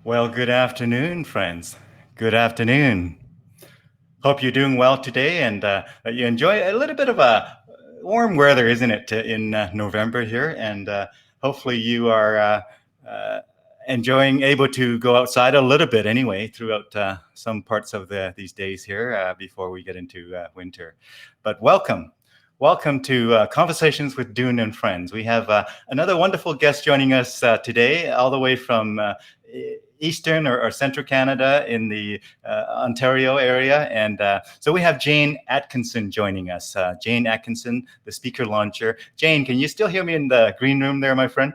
Well, good afternoon, friends. Good afternoon. Hope you're doing well today and that you enjoy a little bit of a warm weather, isn't it, in November here? And hopefully you are able to go outside a little bit anyway throughout some parts of these days here before we get into winter. But welcome. Welcome to Conversations with Dune and Friends. We have another wonderful guest joining us today, all the way from Eastern or Central Canada in the Ontario area. And so we have Jane Atkinson joining us. Jane Atkinson, the speaker launcher. Jane, can you still hear me in the green room there, my friend?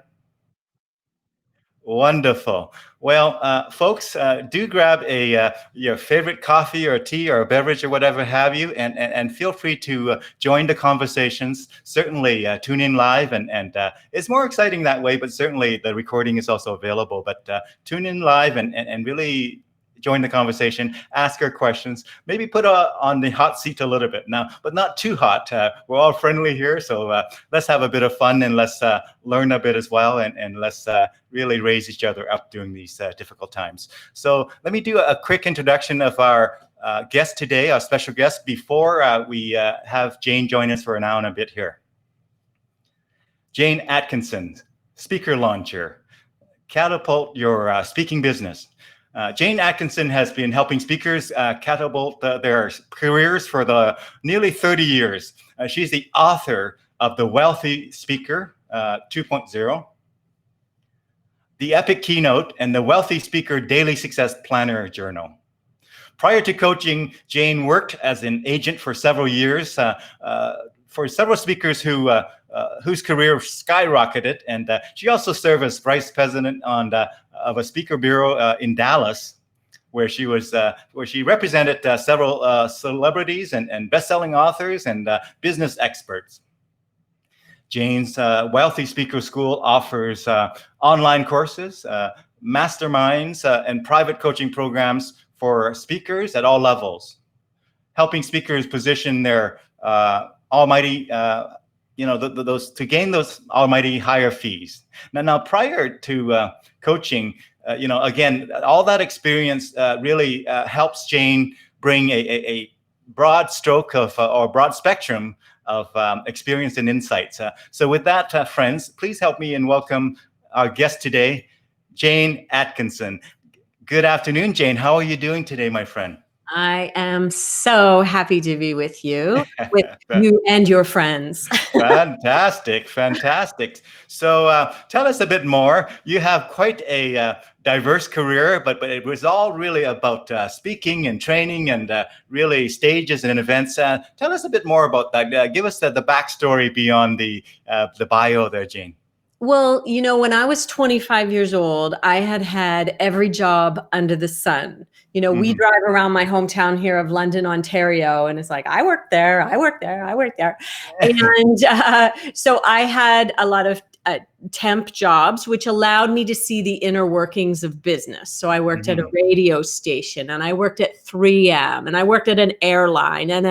Wonderful. Well, folks, do grab your favorite coffee or tea or a beverage or whatever have you, and feel free to join the conversations. Certainly tune in live, and it's more exciting that way, but certainly the recording is also available. But tune in live and really join the conversation, ask her questions, maybe put her on the hot seat a little bit now, but not too hot. We're all friendly here, so let's have a bit of fun and let's learn a bit as well, and let's really raise each other up during these difficult times. So let me do a quick introduction of our guest today, our special guest, before we have Jane join us for an hour and a bit here. Jane Atkinson, speaker launcher, Catapult your speaking business. Jane Atkinson has been helping speakers catapult their careers for the nearly 30 years. She's the author of The Wealthy Speaker 2.0, The Epic Keynote, and The Wealthy Speaker Daily Success Planner Journal. Prior to coaching, Jane worked as an agent for several years for several speakers whose career skyrocketed, and she also served as vice president of a speaker bureau in Dallas, where she represented several celebrities and best-selling authors and business experts. Jane's Wealthy Speaker School offers online courses, masterminds, and private coaching programs for speakers at all levels, helping speakers position their almighty, to gain those almighty higher fees. Now, prior to coaching, again, all that experience really helps Jane bring a broad stroke of or broad spectrum of experience and insights. So with that, friends, please help me and welcome our guest today, Jane Atkinson. Good afternoon, Jane. How are you doing today, my friend? I am so happy to be with you and your friends. Fantastic. So tell us a bit more. You have quite a diverse career, but it was all really about speaking and training and really stages and events. Tell us a bit more about that. Give us the backstory beyond the bio there, Jane. Well, when I was 25 years old, I had every job under the sun. We drive around my hometown here of London, Ontario, and it's like, I work there. And so I had a lot of temp jobs, which allowed me to see the inner workings of business. So I worked at a radio station, and I worked at 3M, and I worked at an airline and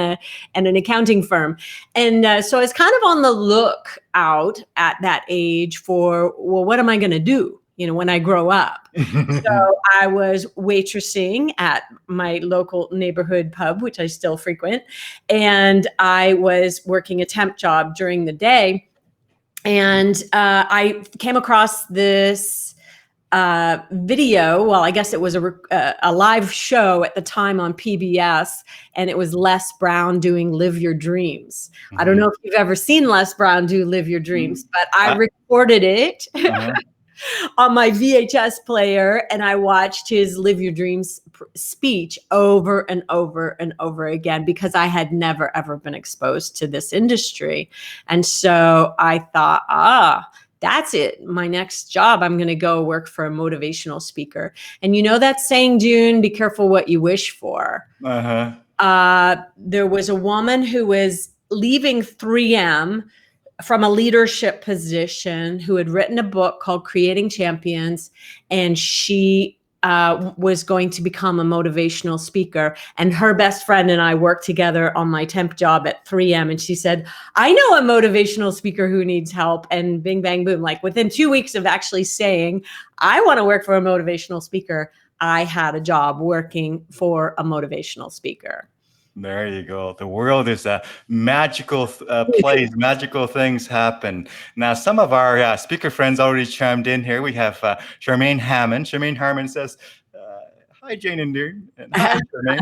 an accounting firm. And so I was kind of on the lookout at that age for, well, what am I going to do? When I grow up. So I was waitressing at my local neighborhood pub, which I still frequent. And I was working a temp job during the day. And I came across this video. Well, I guess it was a live show at the time on PBS, and it was Les Brown doing Live Your Dreams. I don't know if you've ever seen Les Brown do Live Your Dreams, but I recorded it. On my VHS player, and I watched his Live Your Dreams speech over and over and over again, because I had never, ever been exposed to this industry. And so I thought, that's it. My next job, I'm going to go work for a motivational speaker. And that saying, Dune, be careful what you wish for. There was a woman who was leaving 3M from a leadership position, who had written a book called Creating Champions. And she was going to become a motivational speaker, and her best friend and I worked together on my temp job at 3M. And she said, I know a motivational speaker who needs help. And bing, bang, boom, like within 2 weeks of actually saying, I want to work for a motivational speaker, I had a job working for a motivational speaker. There you go. The world is a magical place. Magical things happen. Now, some of our speaker friends already chimed in here. We have Charmaine Hammond. Charmaine Harmon says, hi, Jane and Dune. And hi, Charmaine.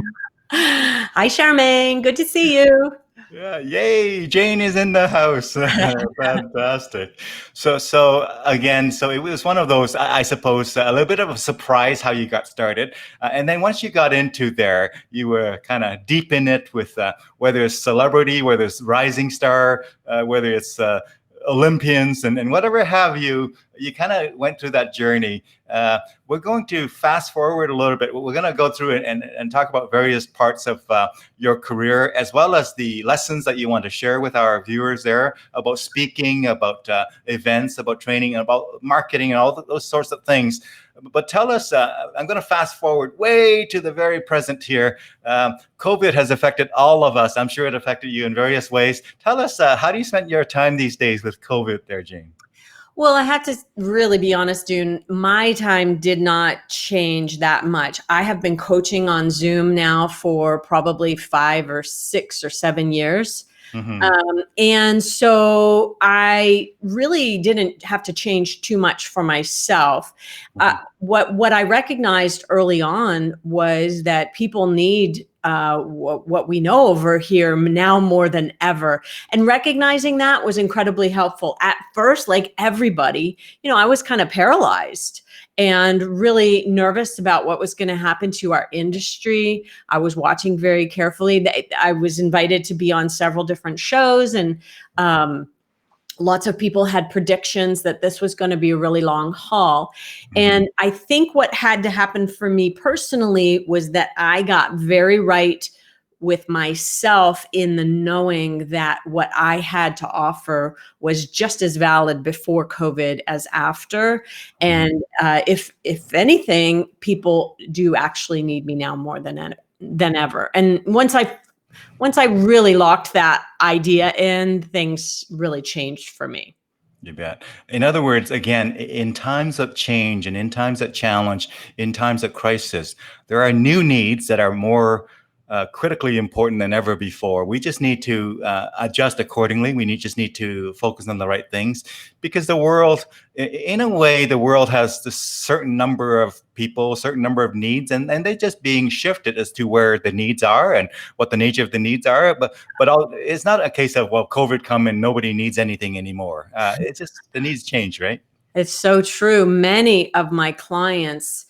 Hi, Charmaine. Good to see you. Yeah, yay, Jane is in the house. Fantastic. So again, so it was one of those, I suppose, a little bit of a surprise how you got started. And then once you got into there, you were kind of deep in it with whether it's celebrity, whether it's rising star, whether it's Olympians and whatever have you, you kind of went through that journey. We're going to fast forward a little bit. We're going to go through it and talk about various parts of your career, as well as the lessons that you want to share with our viewers there about speaking, about events, about training, about marketing, and all those sorts of things. But tell us, I'm going to fast forward way to the very present here. COVID has affected all of us. I'm sure it affected you in various ways. Tell us, how do you spend your time these days with COVID there, Jane? Well, I have to really be honest, Dune, my time did not change that much. I have been coaching on Zoom now for probably 5 or 6 or 7 years. Mm-hmm. And so I really didn't have to change too much for myself. What I recognized early on was that people need what we know over here now more than ever. And recognizing that was incredibly helpful. At first, like everybody, I was kind of paralyzed and really nervous about what was going to happen to our industry. I was watching very carefully. I was invited to be on several different shows, and lots of people had predictions that this was going to be a really long haul. Mm-hmm. And I think what had to happen for me personally was that I got very right with myself in the knowing that what I had to offer was just as valid before COVID as after. And if anything, people do actually need me now more than ever. And once I really locked that idea in, things really changed for me. You bet. In other words, again, in times of change and in times of challenge, in times of crisis, there are new needs that are more critically important than ever before. We just need to adjust accordingly. We just need to focus on the right things, because the world, in a way, the world has a certain number of people, a certain number of needs, and they're just being shifted as to where the needs are and what the nature of the needs are. But it's not a case of, well, COVID come and nobody needs anything anymore. It's just the needs change, right? It's so true. Many of my clients,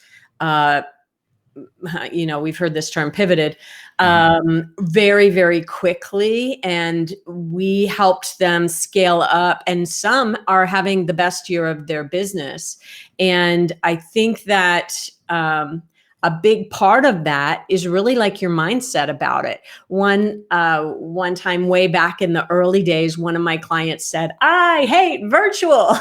we've heard this term pivoted very, very quickly, and we helped them scale up, and some are having the best year of their business. And I think that a big part of that is really like your mindset about it. One time way back in the early days, one of my clients said, I hate virtual.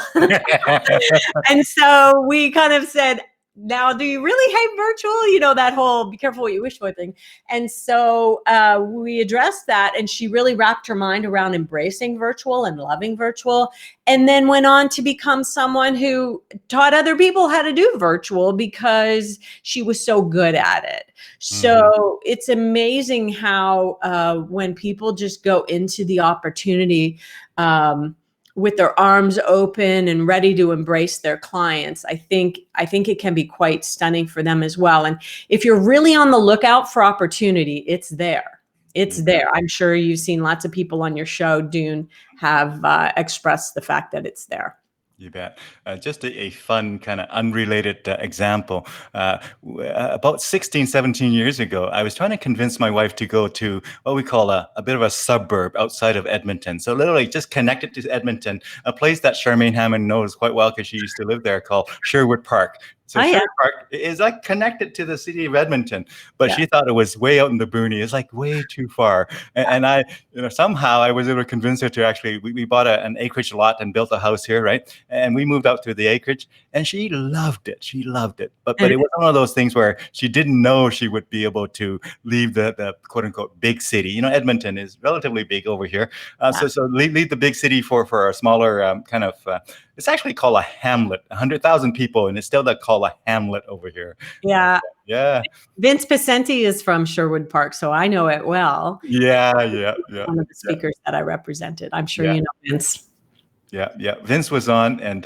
And so we kind of said, now, do you really hate virtual? That whole be careful what you wish for thing. And so we addressed that, and she really wrapped her mind around embracing virtual and loving virtual, and then went on to become someone who taught other people how to do virtual because she was so good at it. So it's amazing how when people just go into the opportunity with their arms open and ready to embrace their clients, I think it can be quite stunning for them as well. And if you're really on the lookout for opportunity, it's there. It's there. I'm sure you've seen lots of people on your show, Dune, have expressed the fact that it's there. You bet. Just a fun kind of unrelated example. About 16, 17 years ago, I was trying to convince my wife to go to what we call a bit of a suburb outside of Edmonton. So literally just connected to Edmonton, a place that Charmaine Hammond knows quite well because she used to live there, called Sherwood Park. So Oh, yeah. Sherwood Park is like connected to the city of Edmonton, but Yeah. she thought it was way out in the boonies. It's like way too far. And I, somehow I was able to convince her to actually, we bought an acreage lot and built a house here, right? And we moved out to the acreage, and she loved it. She loved it. But it was one of those things where she didn't know she would be able to leave the quote unquote big city. Edmonton is relatively big over here. So leave the big city for a smaller kind of, it's actually called a hamlet, 100,000 people, and it's still called a hamlet over here. Yeah. Yeah. Vince Pacenti is from Sherwood Park, so I know it well. Yeah. One of the speakers that I represented. I'm sure Yeah. you know Vince. Yeah. Vince was on and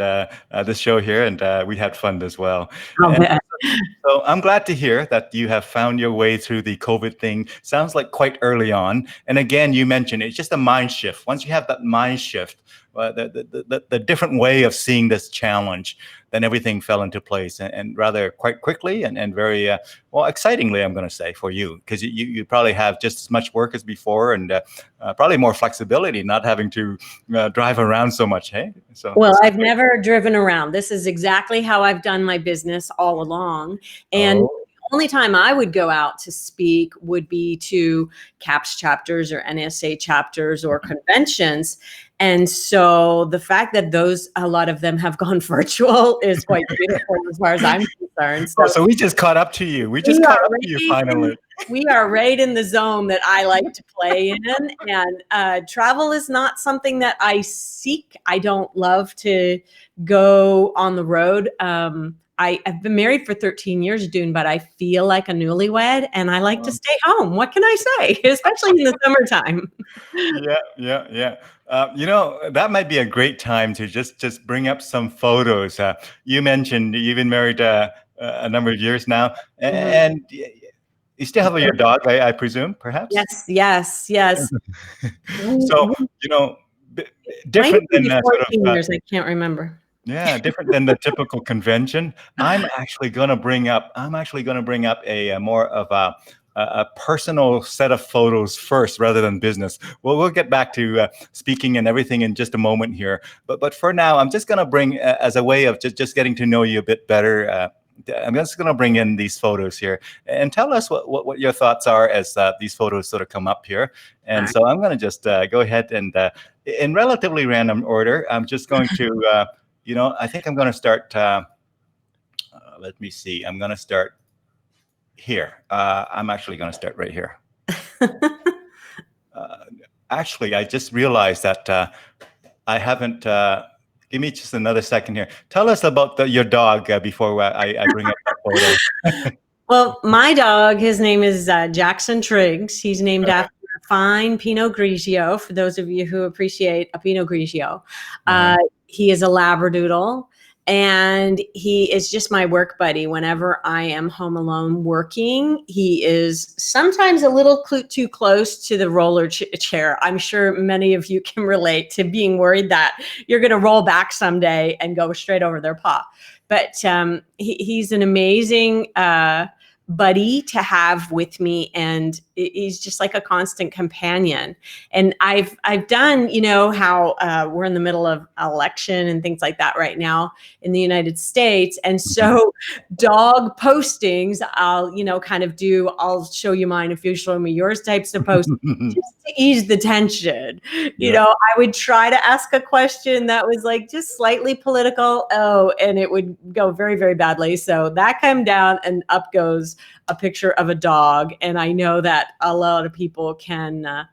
this show here, and we had fun as well. So I'm glad to hear that you have found your way through the COVID thing. Sounds like quite early on. And again, you mentioned it's just a mind shift. Once you have that mind shift, the different way of seeing this challenge, then everything fell into place and rather quite quickly and very, excitingly, I'm going to say, for you, because you probably have just as much work as before and probably more flexibility, not having to drive around so much. Hey, well, I've never driven around. This is exactly how I've done my business all along. And the only time I would go out to speak would be to CAPS chapters or NSA chapters or conventions. And so the fact that a lot of them have gone virtual is quite beautiful as far as I'm concerned. So we just caught up to you. We just caught up to you finally. We are right in the zone that I like to play in. And travel is not something that I seek. I don't love to go on the road. I've been married for 13 years, Dune, but I feel like a newlywed and I like to stay home. What can I say? Especially in the summertime. Yeah. That might be a great time to just bring up some photos. You mentioned you've been married a number of years now, and you still have your dog, I presume, perhaps? Yes. So, different than sort of years, I can't remember. Yeah, different than the typical convention. I'm actually going to bring up a more of a personal set of photos first rather than business. Well, we'll get back to speaking and everything in just a moment here. But for now, I'm just going to bring, as a way of just getting to know you a bit better, I'm just going to bring in these photos here and tell us what your thoughts are as these photos sort of come up here. And so I'm going to just go ahead and in relatively random order, I'm just going to, I think I'm going to start, let me see. I'm going to start here. I'm actually going to start right here. Actually, I just realized that I haven't, give me just another second here. Tell us about your dog before I bring up that photo. Well, my dog, his name is Jackson Triggs. He's named after a fine Pinot Grigio, for those of you who appreciate a Pinot Grigio. He is a Labradoodle, and he is just my work buddy. Whenever I am home alone working, he is sometimes a little too close to the roller chair. I'm sure many of you can relate to being worried that you're going to roll back someday and go straight over their paw. But he's an amazing buddy to have with me, and he's just like a constant companion. And I've done, how we're in the middle of election and things like that right now in the United States, and so dog postings, I'll I'll show you mine if you show me yours types of posts just to ease the tension. I would try to ask a question that was like just slightly political, and it would go very, very badly. So that came down and up goes a picture of a dog. And I know that a lot of people can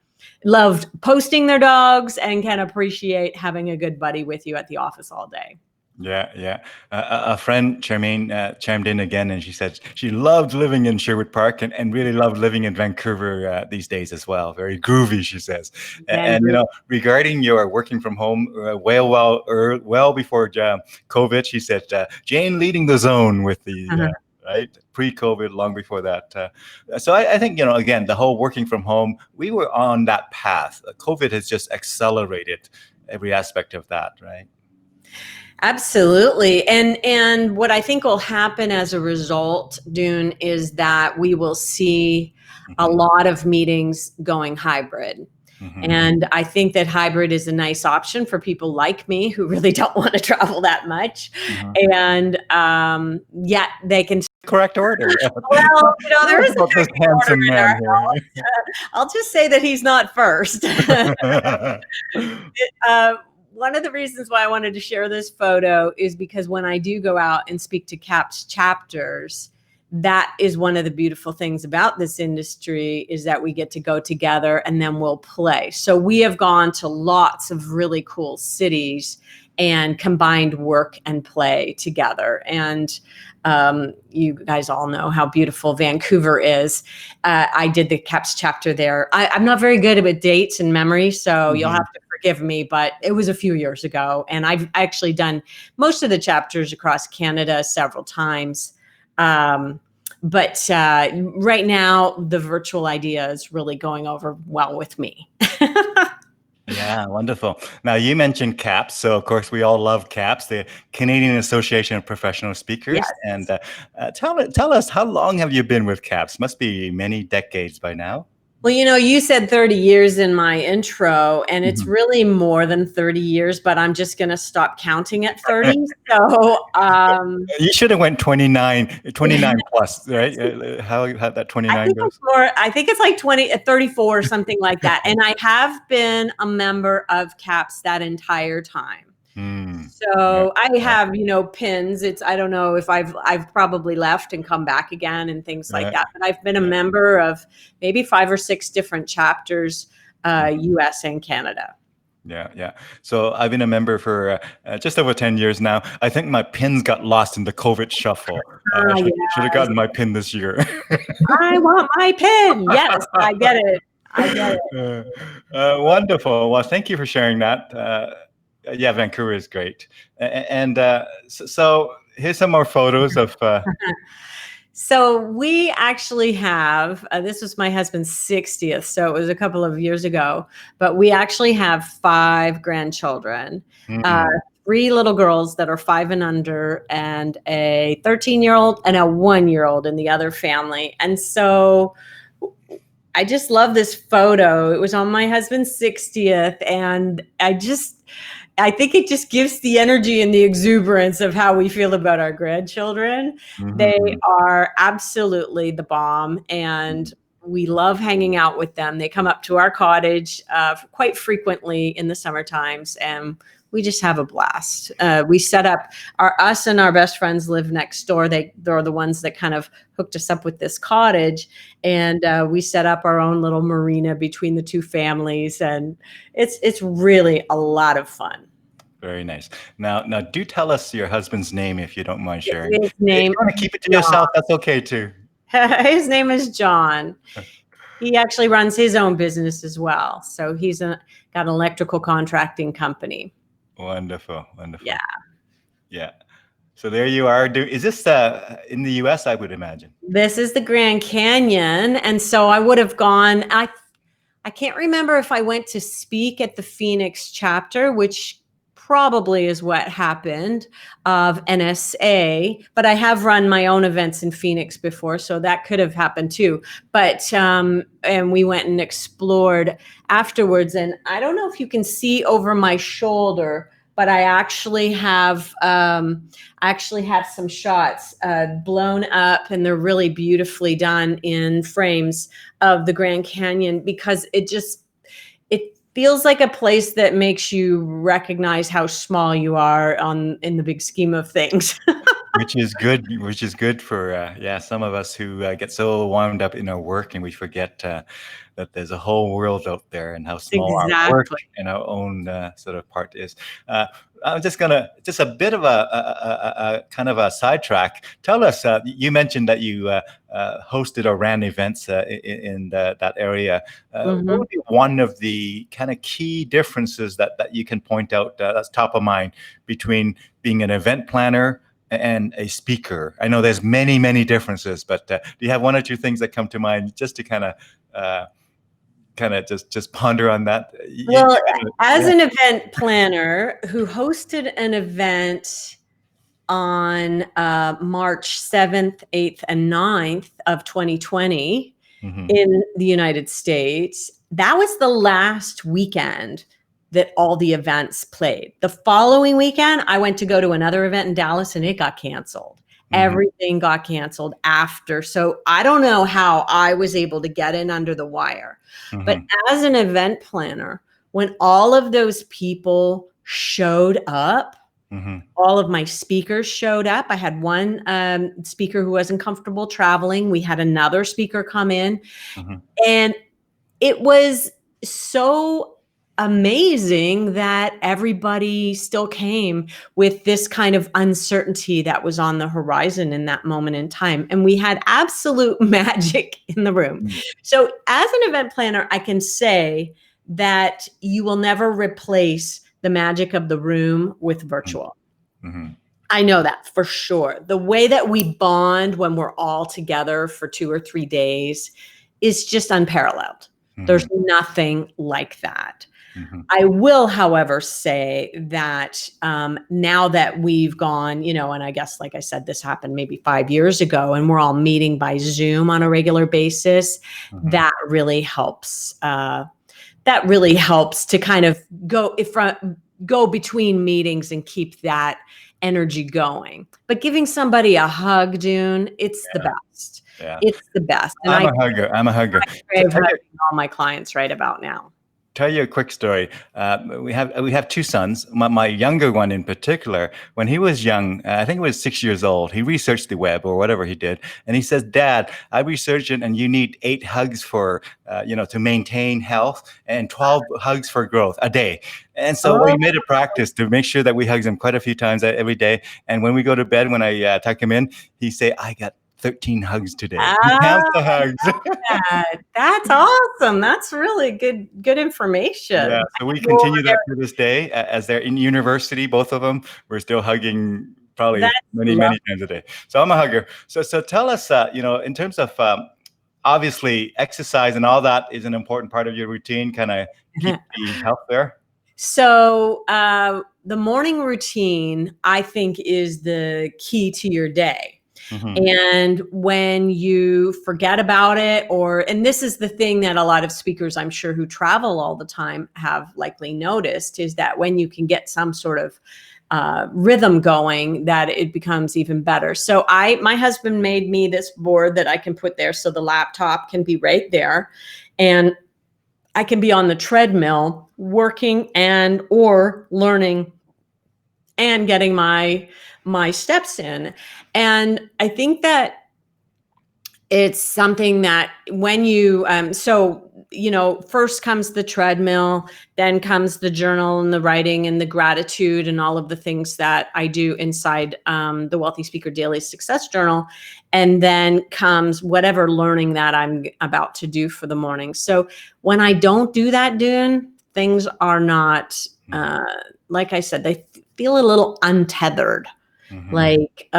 love posting their dogs and can appreciate having a good buddy with you at the office all day. Yeah. A friend, Charmaine, chimed in again, and she said she loved living in Sherwood Park and really loved living in Vancouver these days as well. Very groovy, she says. And regarding your working from home, well before COVID, she said Jane leading the zone with the right pre-COVID, long before that. So I think again, the whole working from home, we were on that path. COVID has just accelerated every aspect of that, right? Absolutely. And what I think will happen as a result, Dune, is that we will see a lot of meetings going hybrid. And I think that hybrid is a nice option for people like me who really don't want to travel that much. And yet they can. Correct order. Well, there is a about this correct order handsome in man our here. house. I'll just say that he's not first. One of the reasons why I wanted to share this photo is because when I do go out and speak to CAPS chapters, that is one of the beautiful things about this industry, is that we get to go together and then we'll play. So we have gone to lots of really cool cities and combined work and play together. And you guys all know how beautiful Vancouver is. I did the CAPS chapter there. I'm not very good at dates and memory, so you'll have to forgive me, but it was a few years ago. And I've actually done most of the chapters across Canada several times. But right now, the virtual idea is really going over well with me. Yeah, wonderful. Now, you mentioned CAPS. So, of course, we all love CAPS, the Canadian Association of Professional Speakers. Yes. And tell us, how long have you been with CAPS? Must be many decades by now. Well, you said 30 years in my intro, and it's really more than 30 years, but I'm just going to stop counting at 30. So you should have went 29 plus, right? How that 29 goes? I think it's like 34 or something like that. And I have been a member of CAPS that entire time. So I have, pins. I don't know if I've probably left and come back again and things like that. But I've been a member of maybe 5 or 6 different chapters, US and Canada. Yeah. So I've been a member for just over 10 years now. I think my pins got lost in the COVID shuffle. I should have gotten my pin this year. I want my pin. Yes, I get it. Wonderful. Well, thank you for sharing that. Yeah, Vancouver is great. And so here's some more photos of... So we actually have, this was my husband's 60th, so it was a couple of years ago, but we actually have 5 grandchildren, 3 little girls that are 5 and under, and a 13-year-old and a 1-year-old in the other family. And so I just love this photo. It was on my husband's 60th, and I think it just gives the energy and the exuberance of how we feel about our grandchildren. They are absolutely the bomb, and we love hanging out with them. They come up to our cottage quite frequently in the summer times, and we just have a blast. We set up us and our best friends live next door. They're the ones that kind of hooked us up with this cottage, and we set up our own little marina between the 2 families, and it's really a lot of fun. Very nice. Now, do tell us your husband's name if you don't mind sharing. His name. If you want to keep it to yourself, that's okay too. His name is John. He actually runs his own business as well. So he's got an electrical contracting company. Wonderful. Yeah. So there you are. Is this in the US, I would imagine? This is the Grand Canyon. And so I would have gone, I can't remember if I went to speak at the Phoenix chapter, which probably is what happened, of NSA, but I have run my own events in Phoenix before, so that could have happened too. But and we went and explored afterwards, and I don't know if you can see over my shoulder, but I actually have some shots blown up, and they're really beautifully done in frames of the Grand Canyon, because it feels like a place that makes you recognize how small you are in the big scheme of things. Which is good for some of us who get so wound up in our work, and we forget that there's a whole world out there, and how small our work and our own sort of part is. I'm just a bit of a kind of a sidetrack. Tell us, you mentioned that you hosted or ran events in that area. What would be one of the kind of key differences that you can point out that's top of mind between being an event planner and a speaker? I know there's many differences, but do you have 1 or 2 things that come to mind just to kind of just ponder on that? Well, as an event planner who hosted an event on March 7th, 8th, and 9th of 2020 in the United States, that was the last weekend that all the events played. The following weekend, I went to go to another event in Dallas and it got canceled. Everything got canceled after. So I don't know how I was able to get in under the wire. But as an event planner, when all of those people showed up, all of my speakers showed up. I had one speaker who wasn't comfortable traveling. We had another speaker come in, and it was so amazing that everybody still came with this kind of uncertainty that was on the horizon in that moment in time. And we had absolute magic in the room. So as an event planner, I can say that you will never replace the magic of the room with virtual. I know that for sure. The way that we bond when we're all together for 2 or 3 days is just unparalleled. There's nothing like that. I will, however, say that now that we've gone, and I guess, like I said, this happened maybe 5 years ago, and we're all meeting by Zoom on a regular basis, that really helps. That really helps to kind of go between meetings and keep that energy going. But giving somebody a hug, Dune, it's the best. Yeah. It's the best. And I'm a hugger. I crave hugging all my clients right about now. Tell you a quick story. We have 2 sons. My younger one in particular, when he was young, I think he was 6 years old, he researched the web or whatever he did, and he says, "Dad, I researched it, and you need 8 hugs for to maintain health, and 12 hugs for growth a day." And so we made a practice to make sure that we hug him quite a few times every day. And when we go to bed, when I tuck him in, he say, "I got 13 hugs today." He counts the hugs. That's awesome. That's really good information. Yeah, so we continue that to this day. As they're in university, both of them, we're still hugging probably many times a day. So I'm a hugger. So tell us, in terms of obviously exercise and all that is an important part of your routine, kind of keep the health there. So the morning routine, I think, is the key to your day. And when you forget about it, and this is the thing that a lot of speakers, I'm sure, who travel all the time have likely noticed, is that when you can get some sort of rhythm going, that it becomes even better. So my husband made me this board that I can put there, so the laptop can be right there, and I can be on the treadmill working or learning and getting my steps in. And I think that it's something that when you, first comes the treadmill, then comes the journal and the writing and the gratitude and all of the things that I do inside the Wealthy Speaker Daily Success Journal. And then comes whatever learning that I'm about to do for the morning. So when I don't do that, Dune, things are not, like I said, they feel a little untethered. Like,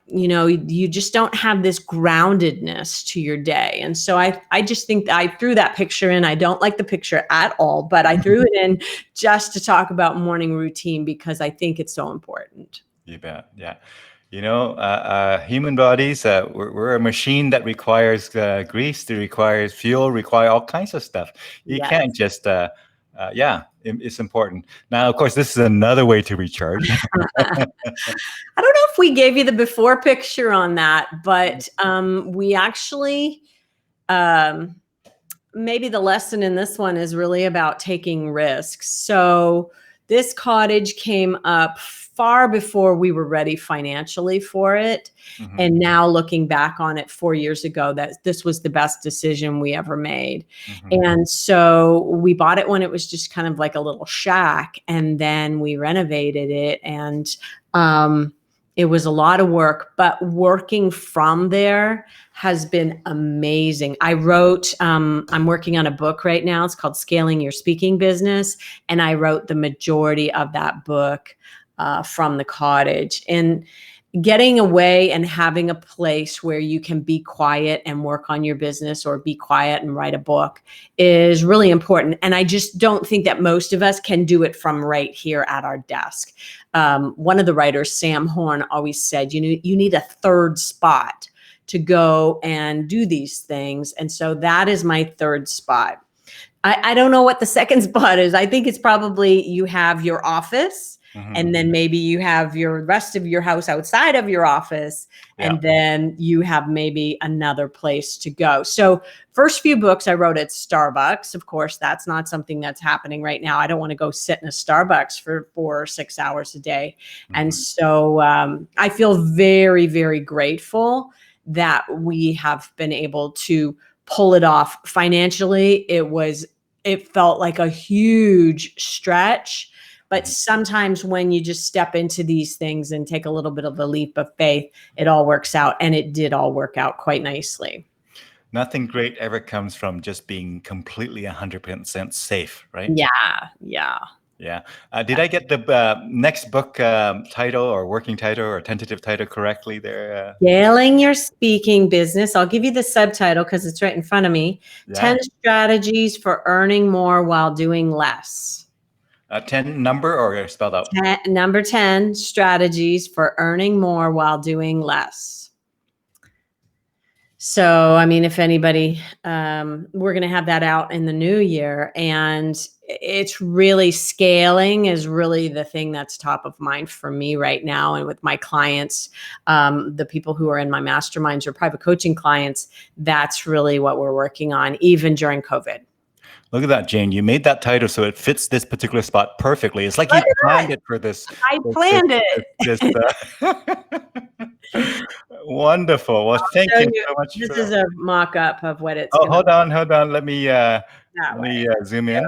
you just don't have this groundedness to your day. And so I just think that I threw that picture in. I don't like the picture at all, but I threw it in just to talk about morning routine because I think it's so important. You bet. Yeah. Human bodies, we're a machine that requires grease, that requires fuel, require all kinds of stuff. You can't just, it's important. Now, of course, this is another way to recharge. I don't know if we gave you the before picture on that, but we actually, maybe the lesson in this one is really about taking risks. So this cottage came up far before we were ready financially for it. And now looking back on it 4 years ago, that this was the best decision we ever made. And so we bought it when it was just kind of like a little shack, and then we renovated it, and it was a lot of work, but working from there has been amazing. I'm working on a book right now. It's called Scaling Your Speaking Business. And I wrote the majority of that book from the cottage. And getting away and having a place where you can be quiet and work on your business, or be quiet and write a book, is really important. And I just don't think that most of us can do it from right here at our desk. One of the writers, Sam Horn, always said, you need a third spot to go and do these things. And so that is my third spot. I don't know what the second spot is. I think it's probably you have your office, and then maybe you have your rest of your house outside of your office, and then you have maybe another place to go. So first few books I wrote at Starbucks. Of course, that's not something that's happening right now. I don't want to go sit in a Starbucks for 4 or 6 hours a day. And so I feel very, very grateful that we have been able to pull it off financially. It felt like a huge stretch, but sometimes when you just step into these things and take a little bit of a leap of faith, it all works out, and it did all work out quite nicely. Nothing great ever comes from just being completely 100% safe, right? Yeah. Did I get the next book title or working title or tentative title correctly there? Scaling your speaking business. I'll give you the subtitle because it's right in front of me. 10 strategies for earning more while doing less. 10 number or spelled out? Number 10, strategies for earning more while doing less. So, I mean, if anybody, we're going to have that out in the new year, and it's really scaling is really the thing that's top of mind for me right now. And with my clients, the people who are in my masterminds or private coaching clients, that's really what we're working on, even during COVID. Look at that, Jane. You made that title so it fits this particular spot perfectly. It's like you planned it for this. I planned it. Wonderful. Well, thank you so much. This is a mock-up of what it's. Hold on. Let me zoom in.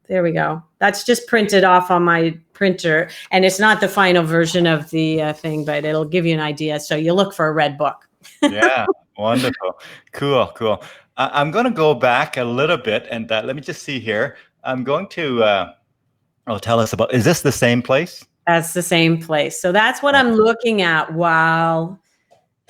There we go. That's just printed off on my printer, and it's not the final version of the thing, but it'll give you an idea. So you look for a red book. Yeah, wonderful. Cool. I'm going to go back a little bit, and let me just see here. I'm going to tell us about, is this the same place? That's the same place. So that's what I'm looking at while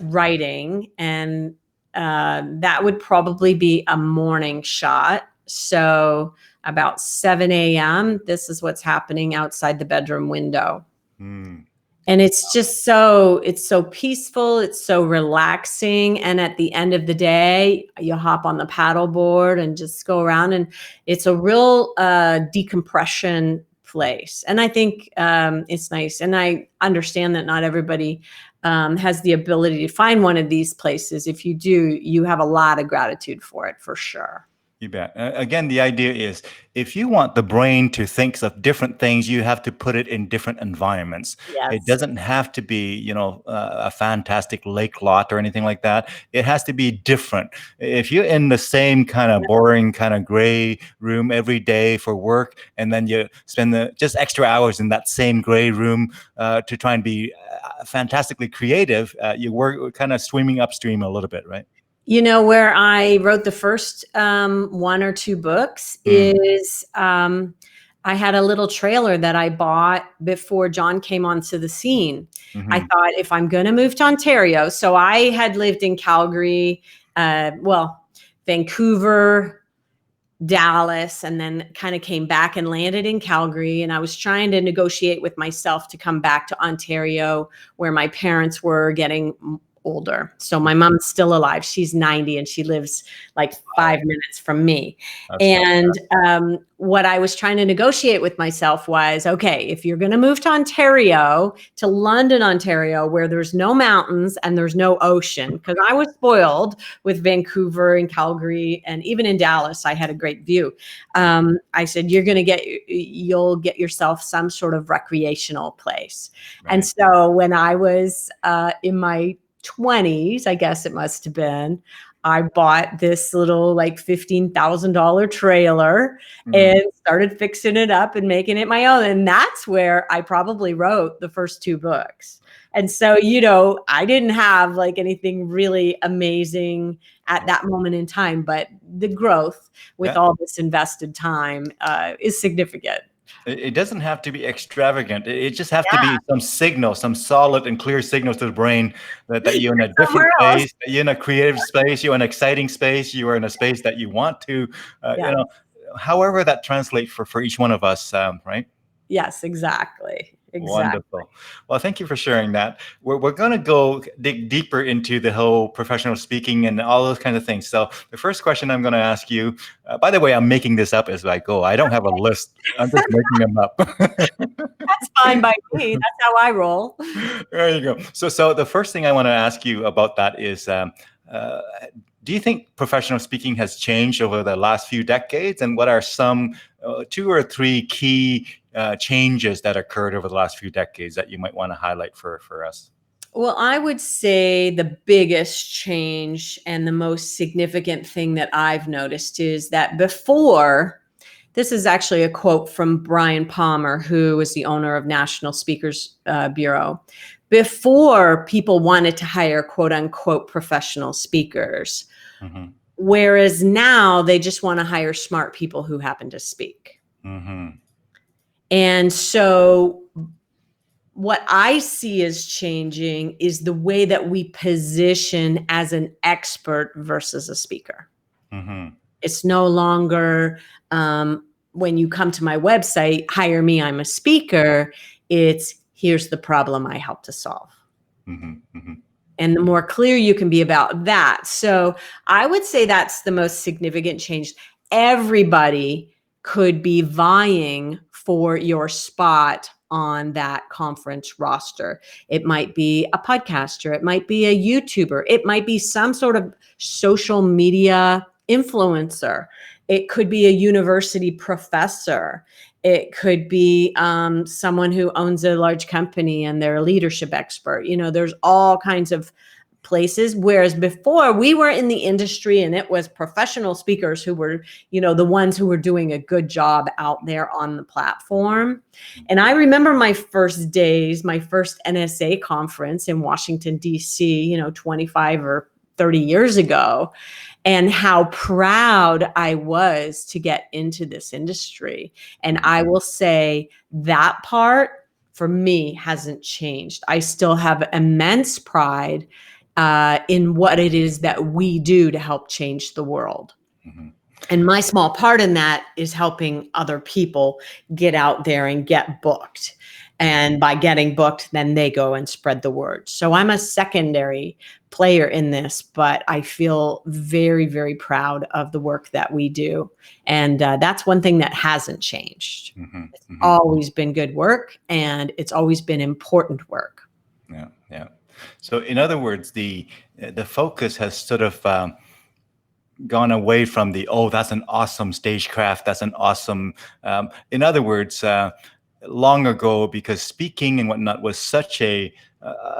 writing, and that would probably be a morning shot. So about 7 a.m., this is what's happening outside the bedroom window. And it's just so peaceful. It's so relaxing. And at the end of the day, you hop on the paddleboard and just go around, and it's a real decompression place. And I think it's nice. And I understand that not everybody has the ability to find one of these places. If you do, you have a lot of gratitude for it, for sure. You bet. Again, the idea is if you want the brain to think of different things, you have to put it in different environments. Yes. It doesn't have to be, a fantastic lake lot or anything like that. It has to be different. If you're in the same kind of boring, kind of gray room every day for work, and then you spend just extra hours in that same gray room to try and be fantastically creative, you work kind of swimming upstream a little bit, right? Where I wrote the first 1 or 2 books is I had a little trailer that I bought before John came onto the scene. I thought, if I'm going to move to Ontario, so I had lived in Calgary, Vancouver, Dallas, and then kind of came back and landed in Calgary. And I was trying to negotiate with myself to come back to Ontario, where my parents were getting older. So my mom's still alive. She's 90 and she lives like 5 minutes from me. And what I was trying to negotiate with myself was, okay, if you're going to move to Ontario, to London, Ontario, where there's no mountains and there's no ocean, because I was spoiled with Vancouver and Calgary, and even in Dallas, I had a great view. I said, you'll get yourself some sort of recreational place. Right. And so when I was in my 20s, I guess it must have been, I bought this little like $15,000 trailer and started fixing it up and making it my own. And that's where I probably wrote the first 2 books. And so, I didn't have like anything really amazing at that moment in time, but the growth with all this invested time is significant. It doesn't have to be extravagant. It just has to be some signal, some solid and clear signals to the brain that you're in a different space, that you're in a creative space, you're in an exciting space, you are in a space that you want to, however that translates for each one of us, right? Yes, exactly. Exactly. Wonderful. Well, thank you for sharing that. We're going to go dig deeper into the whole professional speaking and all those kinds of things. So the first question I'm going to ask you, by the way, I'm making this up as I go. I don't have a list. I'm just making them up. That's fine by me. That's how I roll. There you go. So the first thing I want to ask you about that is, uh, do you think professional speaking has changed over the last few decades? And what are some 2 or 3 key changes that occurred over the last few decades that you might want to highlight for us? Well, I would say the biggest change and the most significant thing that I've noticed is that before, this is actually a quote from Brian Palmer, who is the owner of National Speakers Bureau. Before, people wanted to hire quote unquote professional speakers, Mm-hmm. whereas now they just want to hire smart people who happen to speak. Mm-hmm. And so what I see as changing is the way that we position as an expert versus a speaker. Mm-hmm. It's no longer when you come to my website, hire me, I'm a speaker. It's here's the problem I help to solve. Mm-hmm. Mm-hmm. And the more clear you can be about that. So I would say that's the most significant change. Everybody could be vying for your spot on that conference roster. It might be a podcaster, it might be a YouTuber, it might be some sort of social media influencer, it could be a university professor, it could be someone who owns a large company and they're a leadership expert. You know, there's all kinds of places. Whereas before we were in the industry and it was professional speakers who were, you know, the ones who were doing a good job out there on the platform. And I remember my first days, my first NSA conference in Washington, D.C., you know, 25 or 30 years ago, and how proud I was to get into this industry. And I will say that part for me hasn't changed. I still have immense pride in what it is that we do to help change the world. Mm-hmm. And my small part in that is helping other people get out there and get booked. And by getting booked, then they go and spread the word. So I'm a secondary player in this, but I feel very, very proud of the work that we do. And that's one thing that hasn't changed. Mm-hmm. It's Mm-hmm. always been good work, and it's always been important work. Yeah, yeah. So in other words, the focus has sort of gone away from that's an awesome stagecraft, that's an awesome. In other words, long ago, because speaking and whatnot was such a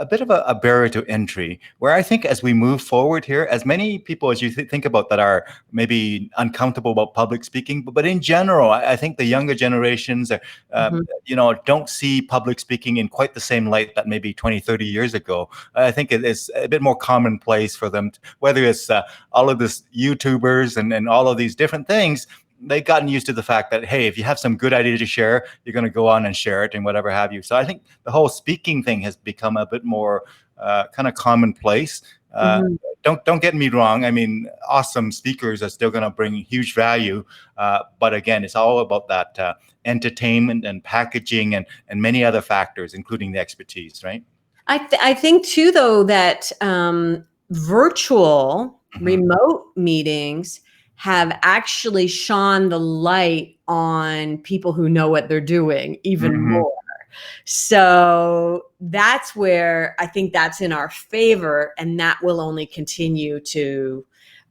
bit of a barrier to entry, where I think as we move forward here, as many people as you think about that are maybe uncomfortable about public speaking, but in general, I think the younger generations are, don't see public speaking in quite the same light that maybe 20, 30 years ago. I think it is a bit more commonplace for them, whether it's all of this YouTubers and all of these different things. They've gotten used to the fact that, hey, if you have some good idea to share, you're going to go on and share it and whatever have you. So I think the whole speaking thing has become a bit more kind of commonplace. Don't get me wrong. I mean, awesome speakers are still going to bring huge value. But again, it's all about that entertainment and packaging and many other factors, including the expertise, right? I think too, though, that virtual remote meetings have actually shone the light on people who know what they're doing even more. So that's where I think that's in our favor, and that will only continue to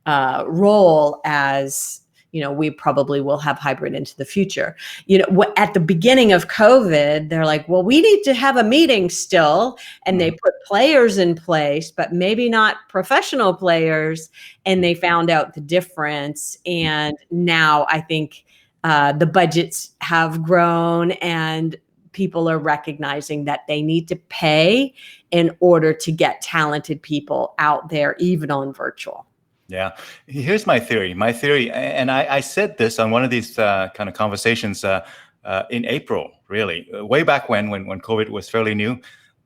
roll as, you know, we probably will have hybrid into the future. You know, at the beginning of COVID, they're like, well, we need to have a meeting still. And they put players in place, but maybe not professional players. And they found out the difference. And now I think the budgets have grown and people are recognizing that they need to pay in order to get talented people out there, even on virtual. Yeah. Here's my theory. And I said this on one of these kind of conversations in April, really, way back when COVID was fairly new.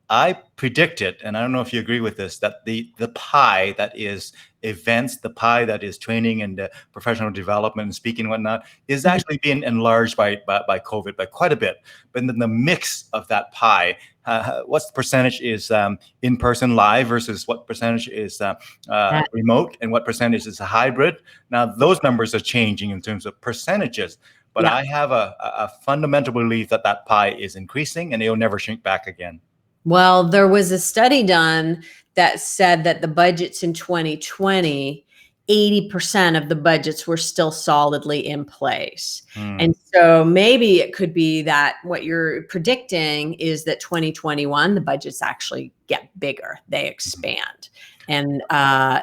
I predicted, and I don't know if you agree with this, that the pie that is events, the pie that is training and professional development and speaking and whatnot, is Mhm. actually being enlarged by COVID by quite a bit. But then the mix of that pie, what's the percentage is in person live versus what percentage is Yeah. remote, and what percentage is a hybrid? Now those numbers are changing in terms of percentages. But Yeah. I have a fundamental belief that that pie is increasing and it'll never shrink back again. Well, there was a study done that said that the budgets in 2020, 80% of the budgets were still solidly in place. Hmm. And so maybe it could be that what you're predicting is that 2021, the budgets actually get bigger, they expand. And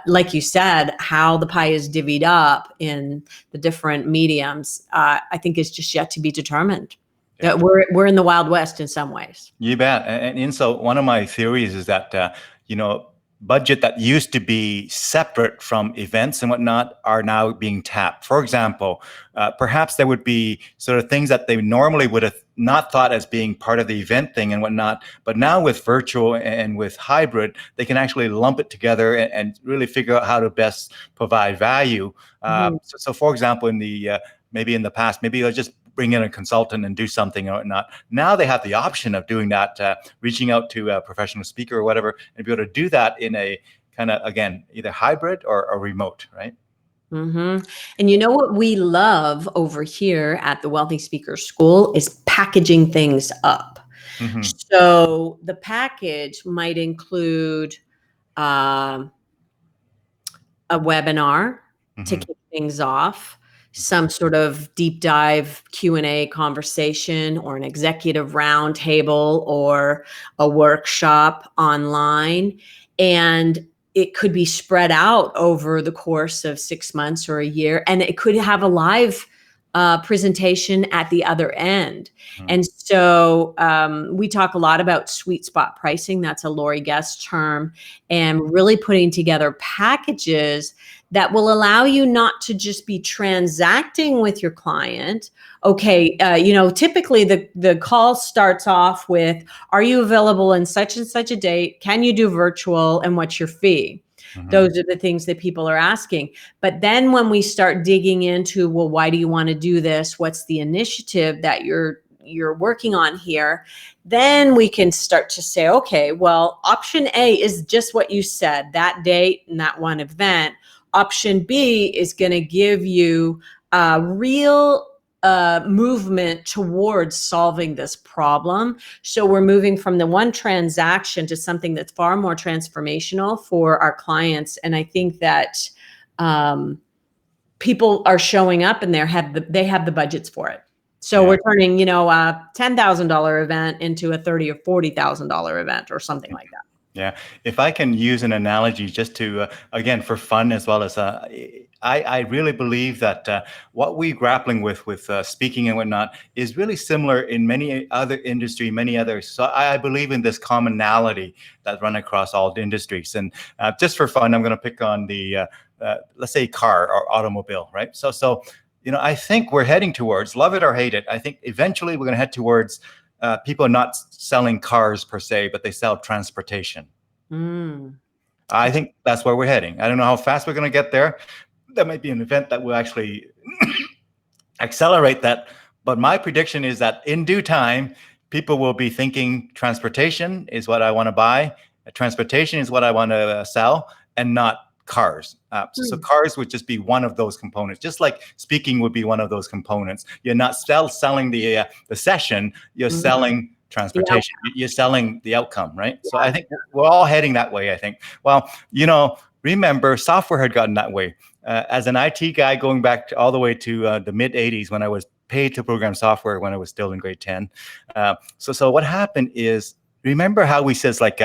like you said, how the pie is divvied up in the different mediums, I think is just yet to be determined. Yeah. We're in the Wild West in some ways. You bet. And so one of my theories is that, budget that used to be separate from events and whatnot are now being tapped. For example, perhaps there would be sort of things that they normally would have not thought as being part of the event thing and whatnot. But now with virtual and with hybrid, they can actually lump it together and really figure out how to best provide value. Mhm. So for example, maybe in the past, maybe they'll just bring in a consultant and do something or whatnot. Now they have the option of doing that, reaching out to a professional speaker or whatever, and be able to do that in a kind of, again, either hybrid or a remote, right? Mhm. And you know what we love over here at the Wealthy Speaker School is packaging things up. Hmm. So the package might include um, a webinar to Hmm. kick things off, some sort of deep dive Q&A conversation or an executive roundtable or a workshop online. And it could be spread out over the course of 6 months or a year. And it could have a live presentation at the other end. And so we talk a lot about sweet spot pricing. That's a Lori Guest term, and really putting together packages that will allow you not to just be transacting with your client. Okay, typically the call starts off with, "Are you available in such and such a date? Can you do virtual? And what's your fee?" Hmm. Those are the things that people are asking. But then when we start digging into, well, why do you want to do this? What's the initiative that you're working on here? Then we can start to say, okay, well, option A is just what you said, that date and that one event. Option B is going to give you a real movement towards solving this problem. So we're moving from the one transaction to something that's far more transformational for our clients. And I think that people are showing up and they have the budgets for it. So Yeah. we're turning, a $10,000 event into a $30,000 or $40,000 event or something like that. Yeah, if I can use an analogy just to, again, for fun as well as, I really believe that what we're grappling with speaking and whatnot is really similar in many other industry, many others. So I believe in this commonality that run across all industries. And just for fun, I'm going to pick on the, let's say, car or automobile, right? So I think we're heading towards, love it or hate it, I think eventually we're going to head towards people are not selling cars per se, but they sell transportation. Mm. I think that's where we're heading. I don't know how fast we're going to get there. There might be an event that will actually accelerate that. But my prediction is that in due time, people will be thinking transportation is what I want to buy. Transportation is what I want to sell, and not cars. So cars would just be one of those components, just like speaking would be one of those components. You're not selling the session, you're Mhm. selling Yeah. transportation. You're selling the outcome, right? So I think we're all heading that way, I think. Well, remember, software had gotten that way. As an IT guy, going back all the way to the mid 80s when I was paid to program software when I was still in grade 10. So what happened is, remember how we says like,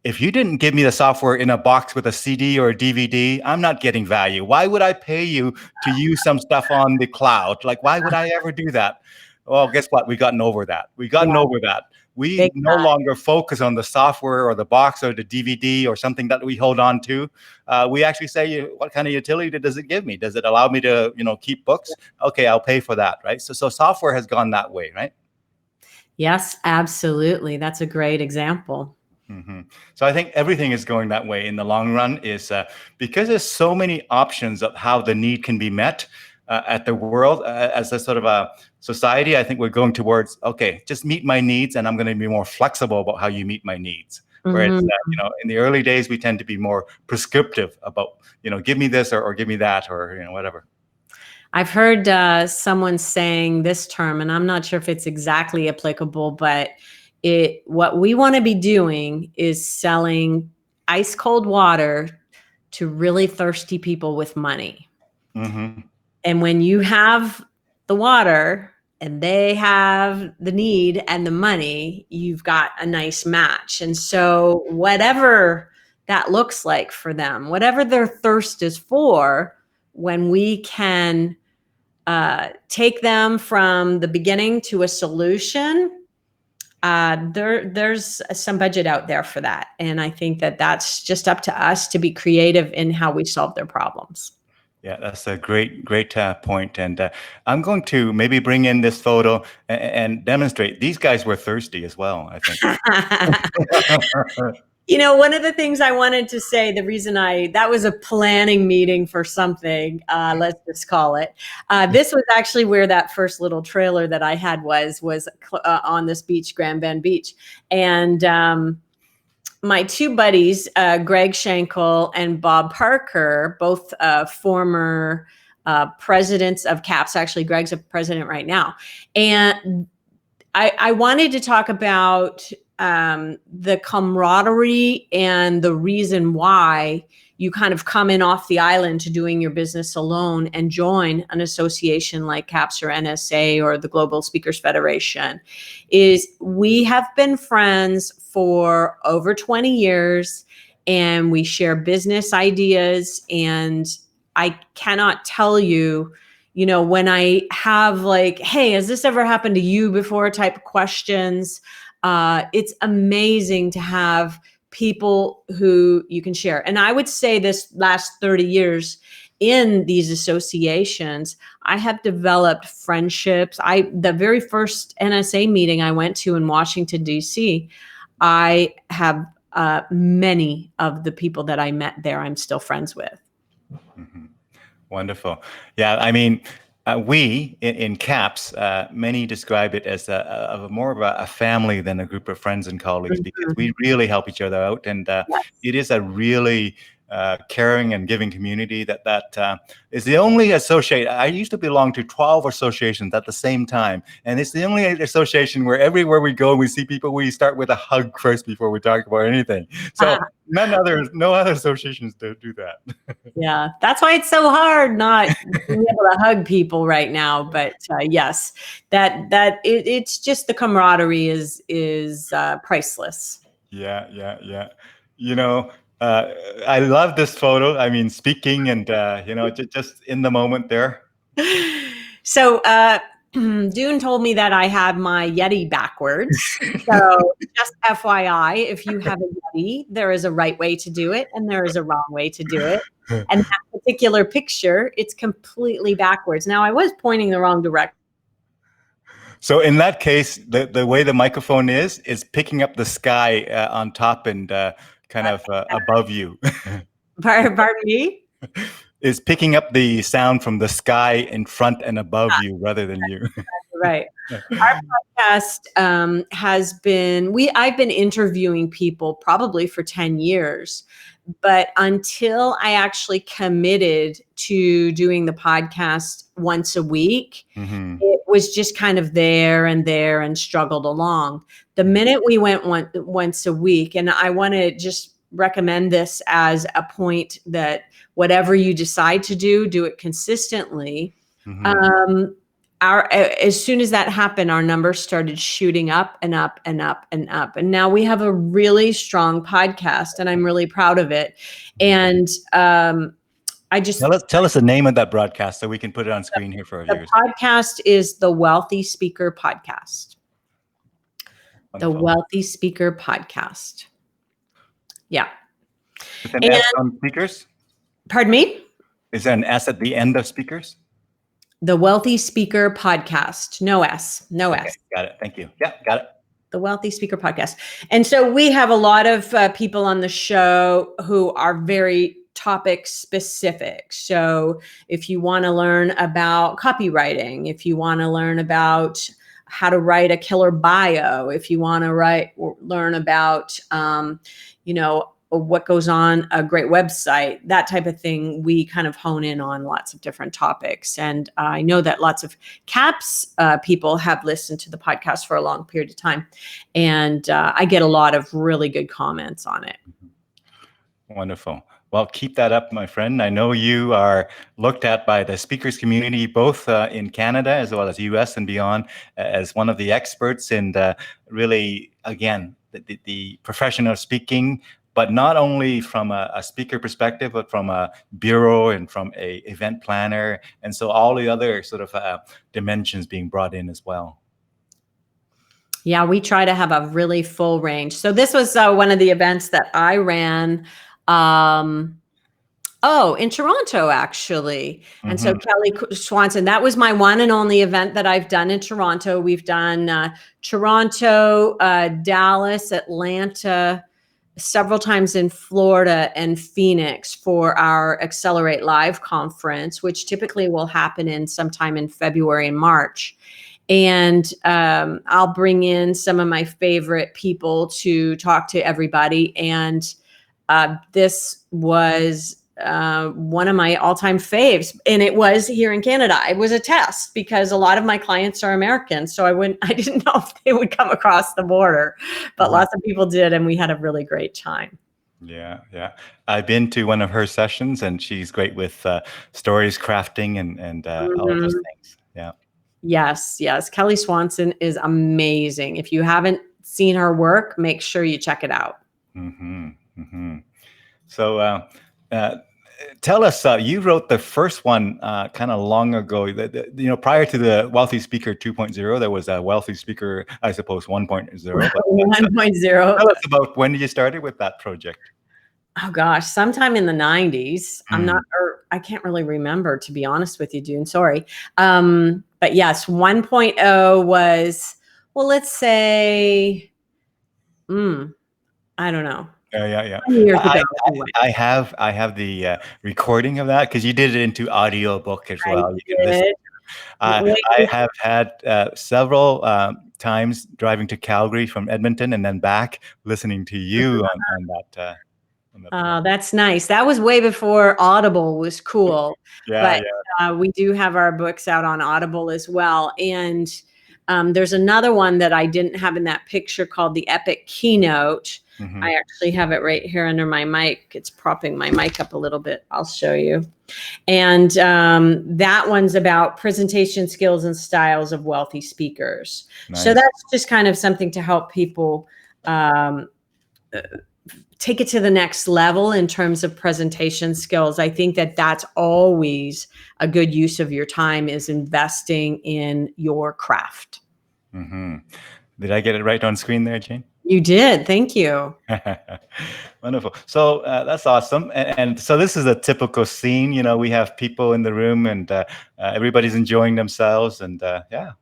if you didn't give me the software in a box with a CD or a DVD, I'm not getting value. Why would I pay you to use some stuff on the cloud? Like, why would I ever do that? Well, guess what? We've gotten over that. We've gotten Yeah. over that. We Big no longer focus on the software or the box or the DVD or something that we hold on to. We actually say, what kind of utility does it give me? Does it allow me to, keep books? Okay, I'll pay for that, right? So software has gone that way, right? Yes, absolutely. That's a great example. So I think everything is going that way in the long run is because there's so many options of how the need can be met at the world as a sort of a society. I think we're going towards, okay, just meet my needs and I'm going to be more flexible about how you meet my needs. Whereas, in the early days, we tend to be more prescriptive about, give me this or give me that or, whatever. I've heard someone saying this term, and I'm not sure if it's exactly applicable, but what we want to be doing is selling ice cold water to really thirsty people with money. And when you have the water and they have the need and the money, you've got a nice match. And so whatever that looks like for them, whatever their thirst is for, when we can take them from the beginning to a solution, there's some budget out there for that. And I think that that's just up to us to be creative in how we solve their problems. Yeah, that's a great point. And I'm going to maybe bring in this photo and demonstrate. These guys were thirsty as well, I think. One of the things I wanted to say, the reason that was a planning meeting for something, let's just call it. This was actually where that first little trailer that I had was on this beach, Grand Bend Beach. And my two buddies, Greg Schenkel and Bob Parker, both former presidents of CAPS. Actually, Greg's a president right now. And I wanted to talk about the camaraderie and the reason why you kind of come in off the island to doing your business alone and join an association like CAPS or NSA or the Global Speakers Federation is we have been friends for over 20 years and we share business ideas. And I cannot tell you, when I have like, hey, has this ever happened to you before type questions, it's amazing to have people who you can share. And I would say this last 30 years in these associations, I have developed friendships. The very first NSA meeting I went to in Washington, D.C., I have many of the people that I met there I'm still friends with. Wonderful. Yeah, I mean, we in CAPS, many describe it as more of a family than a group of friends and colleagues because we really help each other out. And it is a really caring and giving community that is the only association. I used to belong to 12 associations at the same time. And it's the only association where everywhere we go, we see people, we start with a hug first before we talk about anything. So no other associations do that. Yeah, that's why it's so hard not being able to hug people right now. But yes, it's just the camaraderie is priceless. Yeah. I love this photo. I mean, speaking and just in the moment there. So Dune told me that I had my Yeti backwards. So just FYI, if you have a Yeti, there is a right way to do it and there is a wrong way to do it. And that particular picture, it's completely backwards. Now, I was pointing the wrong direction. So in that case, the way the microphone is picking up the sky on top and kind of above you. Pardon me? Is picking up the sound from the sky in front and above you rather than you. Right. Our podcast I've been interviewing people probably for 10 years, but until I actually committed to doing the podcast once a week, it was just kind of there and struggled along. The minute we went once a week, and I want to just recommend this as a point that whatever you decide to do it consistently. As soon as that happened, our numbers started shooting up and up and up and up. And now we have a really strong podcast and I'm really proud of it. And I just tell us the name of that broadcast so we can put it on screen here for our viewers. The podcast is the Wealthy Speaker Podcast. Wonderful. The Wealthy Speaker Podcast. Yeah. With an S on speakers? Pardon me? Is there an S at the end of speakers? The Wealthy Speaker Podcast. No S. No S. Got it. Thank you. Yeah, got it. The Wealthy Speaker Podcast. And so we have a lot of people on the show who are very topic specific. So if you want to learn about copywriting, if you want to learn about how to write a killer bio, if you want to learn about, what goes on a great website, that type of thing, we kind of hone in on lots of different topics. And I know that lots of CAPS people have listened to the podcast for a long period of time. And I get a lot of really good comments on it. Wonderful. Well, keep that up, my friend. I know you are looked at by the speakers community, both in Canada as well as US and beyond, as one of the experts in really, again, the profession of speaking, but not only from a speaker perspective, but from a bureau and from a event planner. And so all the other sort of dimensions being brought in as well. Yeah, we try to have a really full range. So this was one of the events that I ran in Toronto, actually. And so Kelly Swanson, that was my one and only event that I've done in Toronto. We've done Toronto, Dallas, Atlanta, several times in Florida and Phoenix for our Accelerate Live conference, which typically will happen in sometime in February and March. And I'll bring in some of my favorite people to talk to everybody. And this was one of my all-time faves, and it was here in Canada. It was a test because a lot of my clients are American, so I didn't know if they would come across the border, but lots of people did, and we had a really great time. Yeah. I've been to one of her sessions, and she's great with stories crafting and all of those things. Yeah. Yes. Kelly Swanson is amazing. If you haven't seen her work, make sure you check it out. So tell us, you wrote the first one kind of long ago. Prior to the Wealthy Speaker 2.0, there was a Wealthy Speaker, I suppose, 1.0. 1.0. Tell us about when you started with that project. Oh gosh, sometime in the 90s. I can't really remember, to be honest with you, Dune. Sorry. But yes, 1.0 was, well, let's say, I don't know. Yeah. Years ago. I have the recording of that because you did it into audio book as well. You can listen. I have had several times driving to Calgary from Edmonton and then back listening to you on that. That's nice. That was way before Audible was cool. But we do have our books out on Audible as well. And there's another one that I didn't have in that picture called the Epic Keynote. I actually have it right here under my mic. It's propping my mic up a little bit. I'll show you. And that one's about presentation skills and styles of wealthy speakers. Nice. So that's just kind of something to help people take it to the next level in terms of presentation skills. I think that that's always a good use of your time, is investing in your craft. Did I get it right on screen there, Jane? You did. Thank you. Wonderful. So that's awesome. And so this is a typical scene. We have people in the room and everybody's enjoying themselves. And yeah.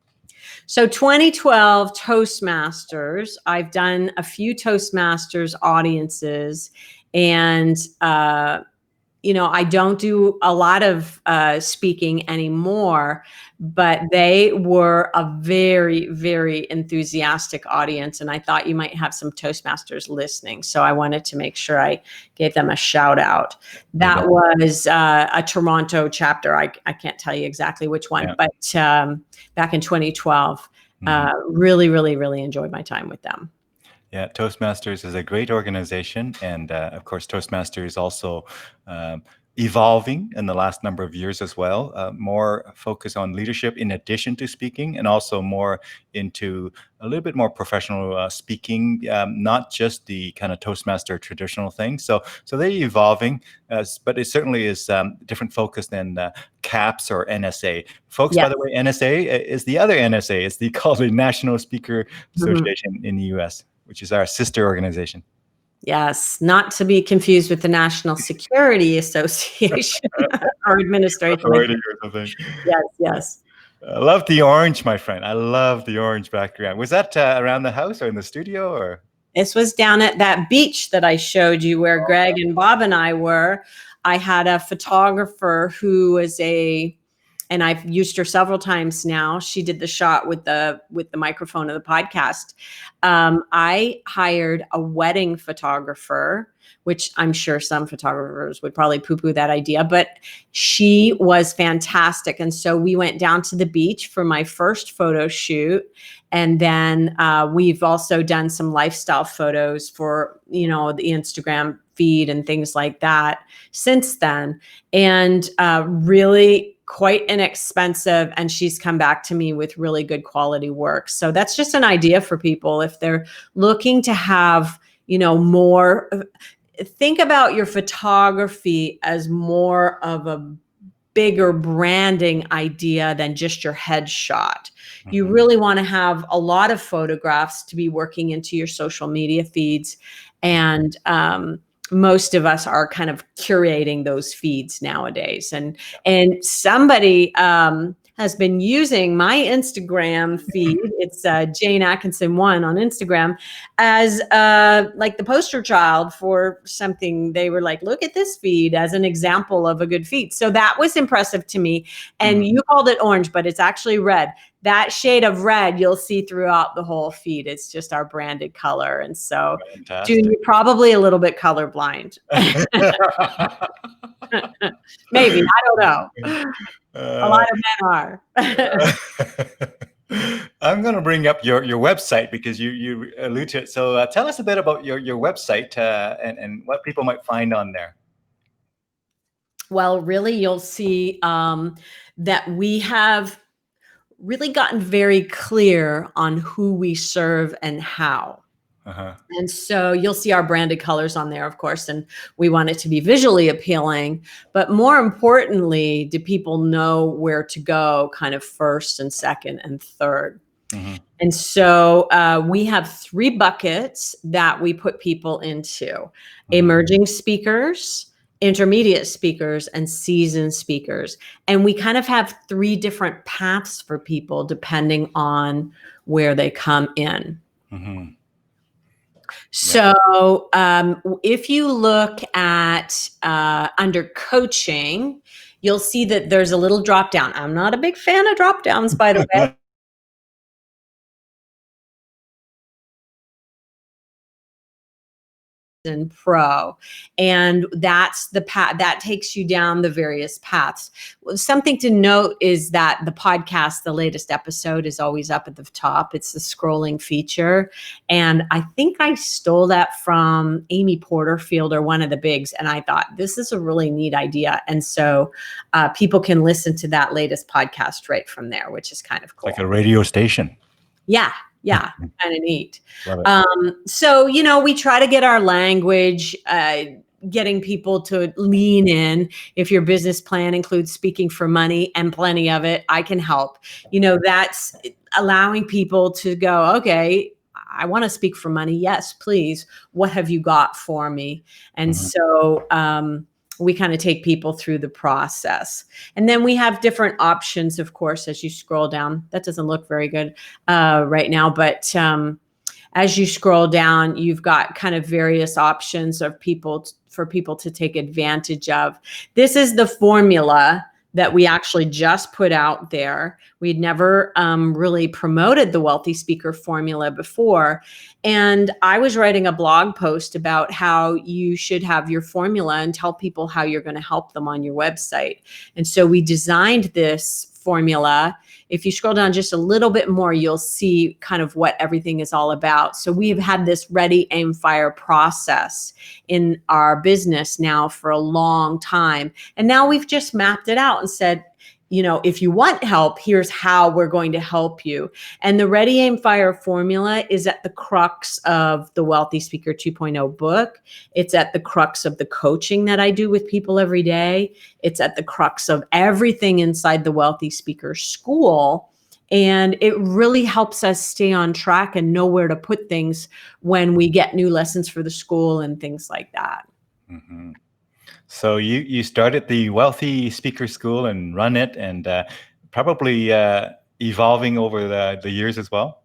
So 2012 Toastmasters, I've done a few Toastmasters audiences, and I don't do a lot of speaking anymore, but they were a very, very enthusiastic audience, and I thought you might have some Toastmasters listening. So I wanted to make sure I gave them a shout out. That was a Toronto chapter. I can't tell you exactly which one, but back in 2012, really, really, really enjoyed my time with them. Yeah, Toastmasters is a great organization. And of course, Toastmasters is also evolving in the last number of years as well. More focus on leadership in addition to speaking, and also more into a little bit more professional speaking, not just the kind of Toastmaster traditional thing. So they're evolving, but it certainly is different focus than CAPS or NSA. Folks, by the way, NSA is the other NSA. It's called the National Speaker Association in the US, which is our sister organization. Yes, not to be confused with the National Security Association or administration. Authority or something. Yes. I love the orange, my friend. I love the orange background. Was that around the house or in the studio or? This was down at that beach that I showed you where Greg and Bob and I were. I had a photographer who was and I've used her several times now. She did the shot with the microphone of the podcast. I hired a wedding photographer, which I'm sure some photographers would probably poo-poo that idea, but she was fantastic. And so we went down to the beach for my first photo shoot. And then we've also done some lifestyle photos for, the Instagram feed and things like that since then. And really quite inexpensive. And she's come back to me with really good quality work. So that's just an idea for people if they're looking to have, more. Think about your photography as more of a bigger branding idea than just your headshot. You really want to have a lot of photographs to be working into your social media feeds. And most of us are kind of curating those feeds nowadays. And somebody has been using my Instagram feed. It's Jane Atkinson 1 on Instagram as like the poster child for something. They were like, look at this feed as an example of a good feed. So that was impressive to me. And you called it orange, but it's actually red. That shade of red you'll see throughout the whole feed. It's just our branded color. And so, Dune, you're probably a little bit colorblind. Maybe, I don't know. A lot of men are. I'm going to bring up your website because you allude to it. So tell us a bit about your website and what people might find on there. Well, really, you'll see that we have really gotten very clear on who we serve and how. And so you'll see our branded colors on there, of course, and we want it to be visually appealing. But more importantly, do people know where to go kind of first and second and third? And so we have 3 buckets that we put people into: emerging speakers, intermediate speakers, and seasoned speakers. And we kind of have 3 different paths for people depending on where they come in. So if you look at under coaching, you'll see that there's a little drop down. I'm not a big fan of drop downs, by the way. And pro, and that's the path that takes you down the various paths. Something to note is that the podcast, the latest episode, is always up at the top. It's the scrolling feature, and I think I stole that from Amy Porterfield or one of the bigs, and I thought this is a really neat idea. And so people can listen to that latest podcast right from there, which is kind of cool. Like a radio station. Yeah, kind of neat. So, we try to get our language, getting people to lean in. If your business plan includes speaking for money, and plenty of it, I can help. That's allowing people to go, okay, I want to speak for money. Yes, please. What have you got for me? And so, we kind of take people through the process. And then we have different options, of course, as you scroll down. That doesn't look very good right now, but as you scroll down, you've got kind of various options of for people to take advantage of. This is the formula that we actually just put out there. We'd never really promoted the Wealthy Speaker formula before. And I was writing a blog post about how you should have your formula and tell people how you're going to help them on your website. And so we designed this formula. If you scroll down just a little bit more, you'll see kind of what everything is all about. So we've had this ready, aim, fire process in our business now for a long time. And now we've just mapped it out and said, if you want help, here's how we're going to help you. And the Ready, Aim, Fire formula is at the crux of the Wealthy Speaker 2.0 book. It's at the crux of the coaching that I do with people every day. It's at the crux of everything inside the Wealthy Speaker School. And it really helps us stay on track and know where to put things when we get new lessons for the school and things like that. So you started the Wealthy Speaker School and run it, and probably evolving over the years as well.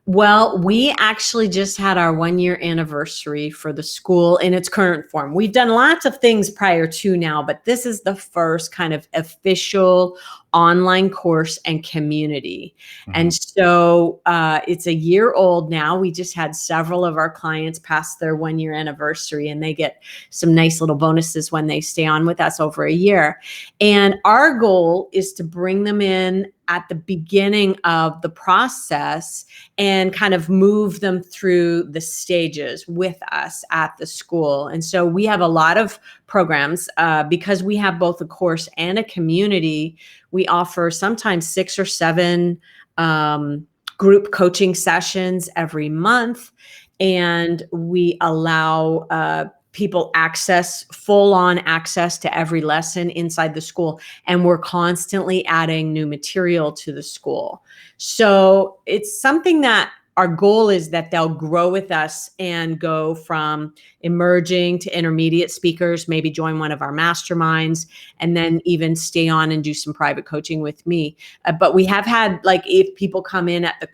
Well, we actually just had our 1-year anniversary for the school in its current form. We've done lots of things prior to now, but this is the first kind of official online course and community. And so it's a year old now. We just had several of our clients pass their 1-year anniversary, and they get some nice little bonuses when they stay on with us over a year. And our goal is to bring them in at the beginning of the process and kind of move them through the stages with us at the school. And so we have a lot of programs because we have both a course and a community. We offer sometimes 6 or 7 group coaching sessions every month, and we allow people full-on access to every lesson inside the school. And we're constantly adding new material to the school. So it's something that our goal is that they'll grow with us and go from emerging to intermediate speakers, maybe join one of our masterminds, and then even stay on and do some private coaching with me. But we have had, like, if people come in at the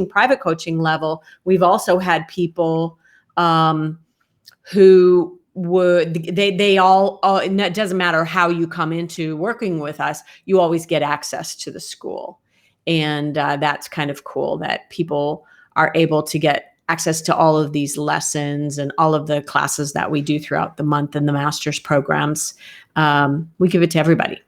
private coaching level, we've also had people who they all, and it doesn't matter how you come into working with us, you always get access to the school. And that's kind of cool that people are able to get access to all of these lessons and all of the classes that we do throughout the month and the master's programs. We give it to everybody.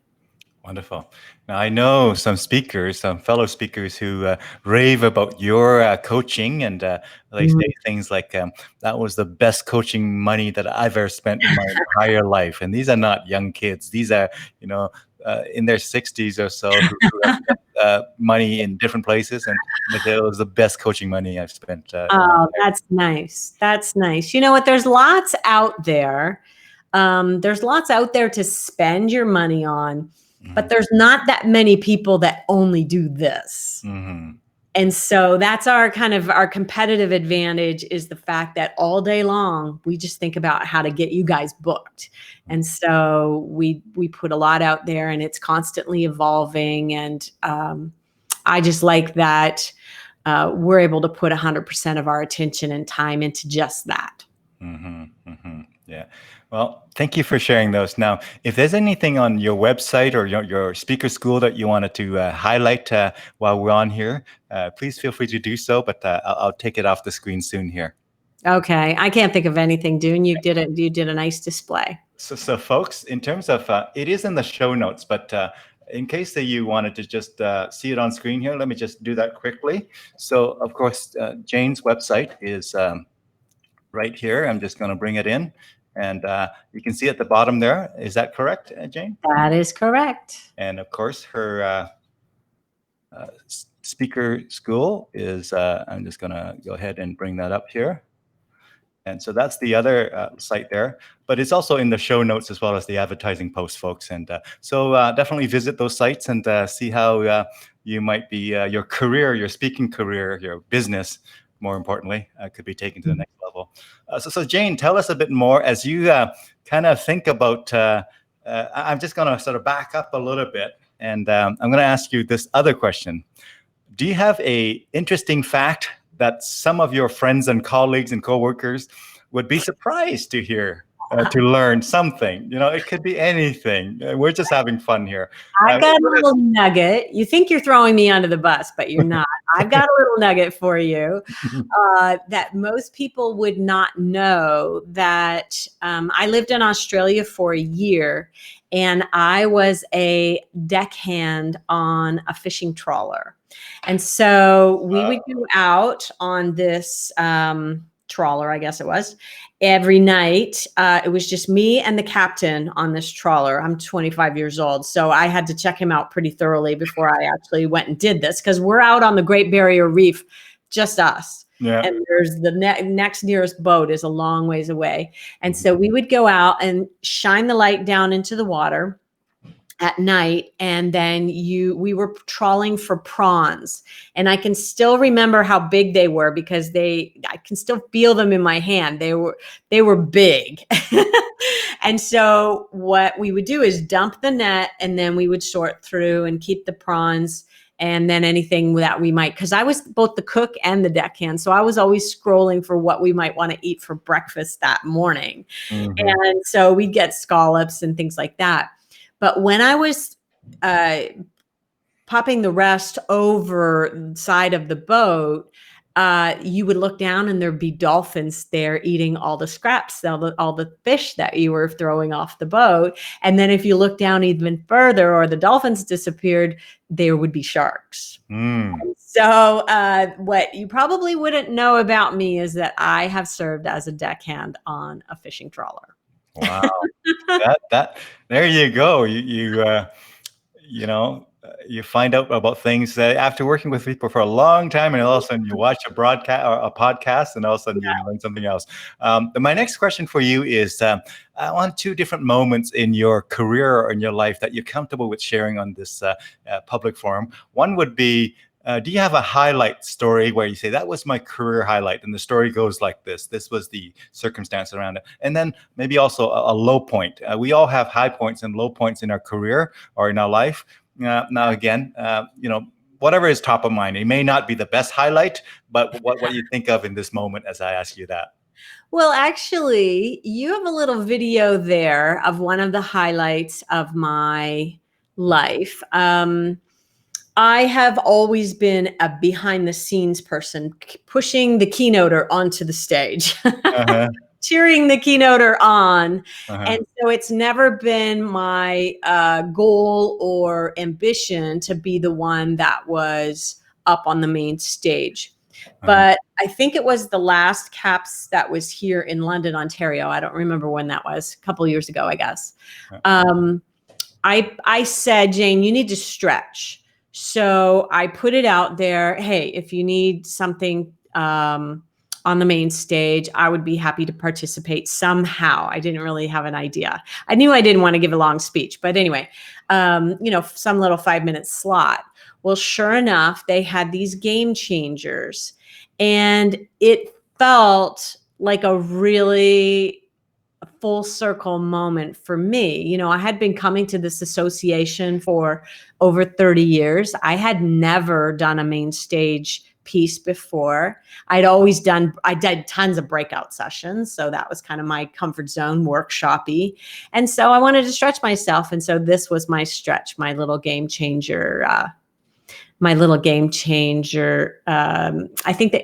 Wonderful. Now, I know some fellow speakers who rave about your coaching, and they say things like, that was the best coaching money that I've ever spent in my entire life. And these are not young kids. These are, in their 60s or so who have spent money in different places. And they say, it was the best coaching money I've spent. Oh, that's nice. That's nice. You know what? There's lots out there. There's lots out there to spend your money on. But there's not that many people that only do this. And so that's our competitive advantage, is the fact that all day long, we just think about how to get you guys booked. And so we put a lot out there, and it's constantly evolving. And I just like that we're able to put 100% of our attention and time into just that. Yeah. Well, thank you for sharing those. Now, if there's anything on your website or your speaker school that you wanted to highlight while we're on here, please feel free to do so, but I'll take it off the screen soon here. Okay. I can't think of anything, Dune. You did a nice display. So folks, in terms of, it is in the show notes, but in case that you wanted to just see it on screen here, let me just do that quickly. So, of course, Jane's website is right here. I'm just going to bring it in. And you can see at the bottom there. Is that correct, Jane? That is correct. And of course, her speaker school is, I'm just going to go ahead and bring that up here. And so that's the other site there. But it's also in the show notes as well as the advertising post, folks. And so definitely visit those sites and see how you might be, your speaking career, your business, more importantly, could be taken to the next level. So Jane, tell us a bit more as you kind of think about, I'm just going to sort of back up a little bit, and I'm going to ask you this other question. Do you have a interesting fact that some of your friends and colleagues and coworkers would be surprised to hear, to learn something? It could be anything. We're just having fun here. I've got a little nugget. You think you're throwing me under the bus, but you're not. I've got a little nugget for you that most people would not know, that I lived in Australia for a year, and I was a deckhand on a fishing trawler. And so we would go out on this trawler, I guess it was, every night. It was just me and the captain on this trawler. I'm 25 years old, so I had to check him out pretty thoroughly before I actually went and did this, because we're out on the Great Barrier Reef, just us. Yeah. And there's the next nearest boat is a long ways away. And so we would go out and shine the light down into the water at night, and then we were trawling for prawns, and I can still remember how big they were, because I can still feel them in my hand. They were big. And so what we would do is dump the net, and then we would sort through and keep the prawns, and then anything that we might, because I was both the cook and the deckhand. So I was always scrolling for what we might want to eat for breakfast that morning. Mm-hmm. And so we'd get scallops and things like that. But when I was popping the rest over the side of the boat, you would look down and there'd be dolphins there eating all the scraps, all the fish that you were throwing off the boat. And then if you look down even further, or the dolphins disappeared, there would be sharks. So what you probably wouldn't know about me is that I have served as a deckhand on a fishing trawler. Wow. that there you go. You find out about things that after working with people for a long time, and all of a sudden you watch a broadcast or a podcast, and all of a sudden you learn something else. My next question for you is on 2 different moments in your career or in your life that you're comfortable with sharing on this public forum. One would be, do you have a highlight story where you say, that was my career highlight, and the story goes like this? This was the circumstance around it. And then maybe also a low point. We all have high points and low points in our career or in our life. Now, again, whatever is top of mind, it may not be the best highlight, but what you think of in this moment as I ask you that. Well, actually, you have a little video there of one of the highlights of my life. I have always been a behind the scenes person, pushing the keynoter onto the stage. Cheering the keynoter on. And so it's never been my goal or ambition to be the one that was up on the main stage. But I think it was the last CAPS that was here in London, Ontario. I don't remember when that was, a couple of years ago, I guess. I said, Jane, you need to stretch. So I put it out there. Hey, if you need something on the main stage, I would be happy to participate somehow. I didn't really have an idea. I knew I didn't want to give a long speech, but anyway, some little 5-minute slot. Well, sure enough, they had these game changers, and it felt like a really full circle moment for me. I had been coming to this association for over 30 years. I had never done a main stage piece before. I did tons of breakout sessions. So that was kind of my comfort zone, workshop-y. And so I wanted to stretch myself. And so this was my stretch, my little game changer. I think that,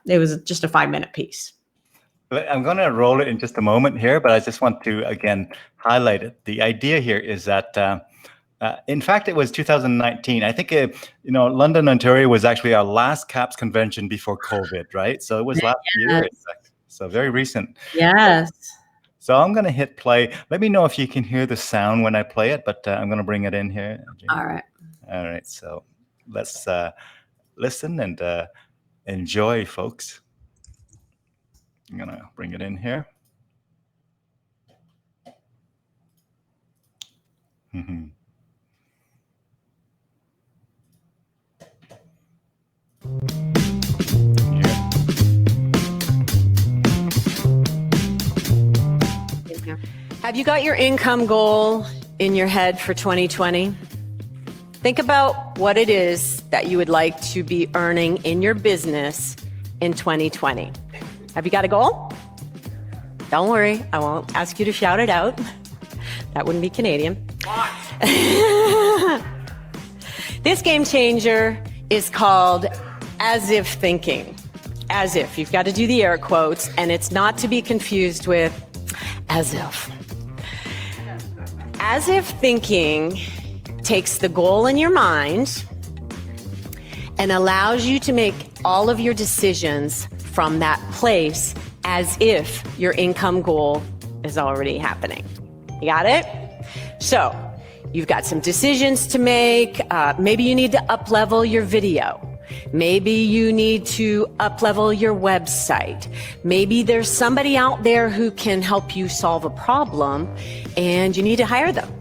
it was just a 5-minute piece. I'm going to roll it in just a moment here, but I just want to, again, highlight it. The idea here is that in fact, it was 2019. I think, London, Ontario was actually our last CAPS convention before COVID, right? So it was last year. So very recent. Yes. So I'm going to hit play. Let me know if you can hear the sound when I play it, but I'm going to bring it in here. All right. All right. So let's listen and enjoy, folks. I'm going to bring it in here. Have you got your income goal in your head for 2020? Think about what it is that you would like to be earning in your business in 2020. Have you got a goal? Don't worry, I won't ask you to shout it out. That wouldn't be Canadian. This game changer is called as if thinking. As if. You've got to do the air quotes, and it's not to be confused with as if. As if thinking takes the goal in your mind and allows you to make all of your decisions from that place as if your income goal is already happening. You got it? So you've got some decisions to make. Maybe you need to up-level your video. Maybe you need to up-level your website. Maybe there's somebody out there who can help you solve a problem and you need to hire them.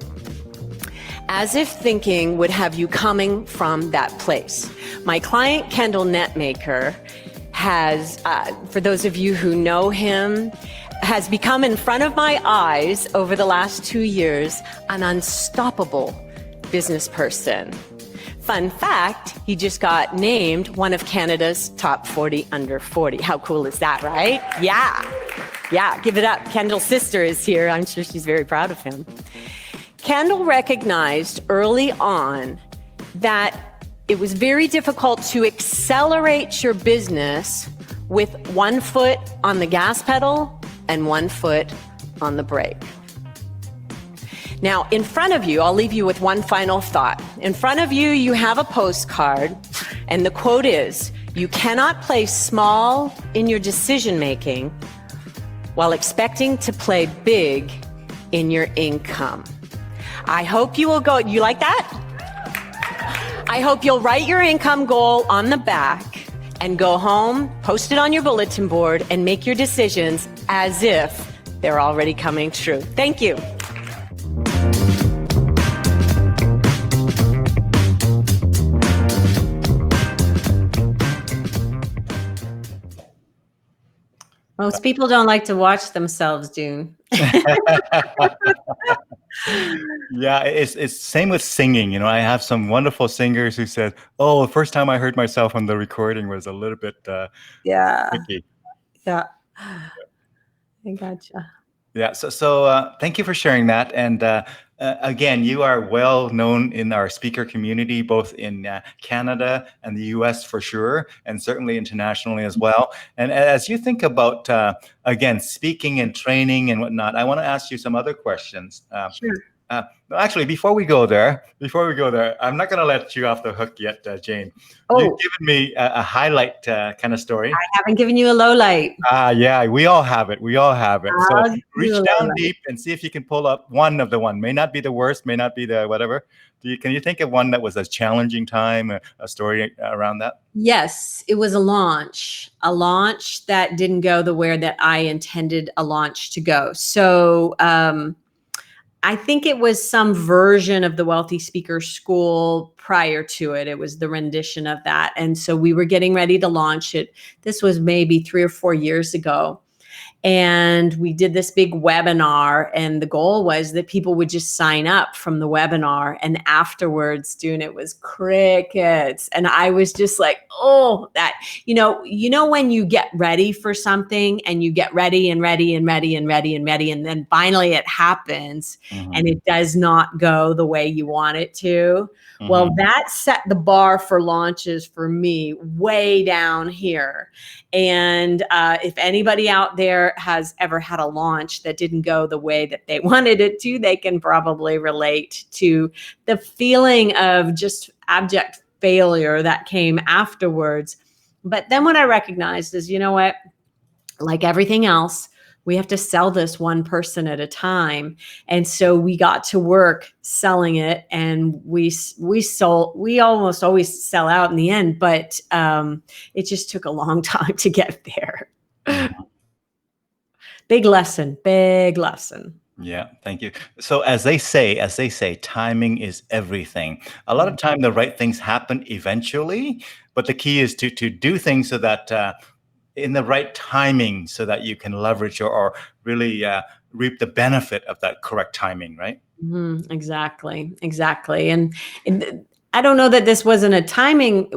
As if thinking would have you coming from that place. My client, Kendall Netmaker, has, for those of you who know him, has become in front of my eyes over the last 2 years an unstoppable business person. Fun fact, he just got named one of Canada's top 40 under 40. How cool is that, right? Yeah, give it up. Kendall's sister is here. I'm sure she's very proud of him. Kendall recognized early on that it was very difficult to accelerate your business with one foot on the gas pedal and one foot on the brake. Now, in front of you, I'll leave you with one final thought. In front of you, you have a postcard, and the quote is, "You cannot play small in your decision-making while expecting to play big in your income." I hope you will go, you like that? I hope you'll write your income goal on the back and go home, post it on your bulletin board, and make your decisions as if they're already coming true. Thank you. Most people don't like to watch themselves, Dune. Yeah, it's same with singing. You know, I have some wonderful singers who said, "Oh, the first time I heard myself on the recording was a little bit Yeah. tricky." Yeah. I gotcha. Yeah. So thank you for sharing that. And again, you are well known in our speaker community, both in Canada and the US for sure, and certainly internationally as well. And as you think about, again, speaking and training and whatnot, I want to ask you some other questions. Sure. Actually, before we go there, I'm not going to let you off the hook yet, Jane. Oh. You've given me a highlight kind of story. I haven't given you a low light. Yeah, we all have it. So I'll reach do a down low deep and see if you can pull up one of the one. May not be the worst, may not be the whatever. Can you think of one that was a challenging time, a story around that? Yes, it was a launch that didn't go the way that I intended a launch to go. So I think it was some version of the Wealthy Speaker School prior to it. It was the rendition of that. And so we were getting ready to launch it. This was maybe 3 or 4 years ago. And we did this big webinar, and the goal was that people would just sign up from the webinar, and afterwards, Dune, it was crickets. And I was just like, oh, that, you know, when you get ready for something and you get ready and ready and ready and ready and ready, and then finally it happens and it does not go the way you want it to. Well, that set the bar for launches for me way down here. And if anybody out there has ever had a launch that didn't go the way that they wanted it to, they can probably relate to the feeling of just abject failure that came afterwards. But then what I recognized is, you know what, like everything else, we have to sell this one person at a time. And so we got to work selling it, and we almost always sell out in the end, but it just took a long time to get there. Big lesson. Yeah, thank you. So as they say, timing is everything. A lot of time the right things happen eventually, but the key is to do things so that in the right timing, so that you can leverage or really reap the benefit of that correct timing, right? Exactly. And I don't know that this wasn't a timing.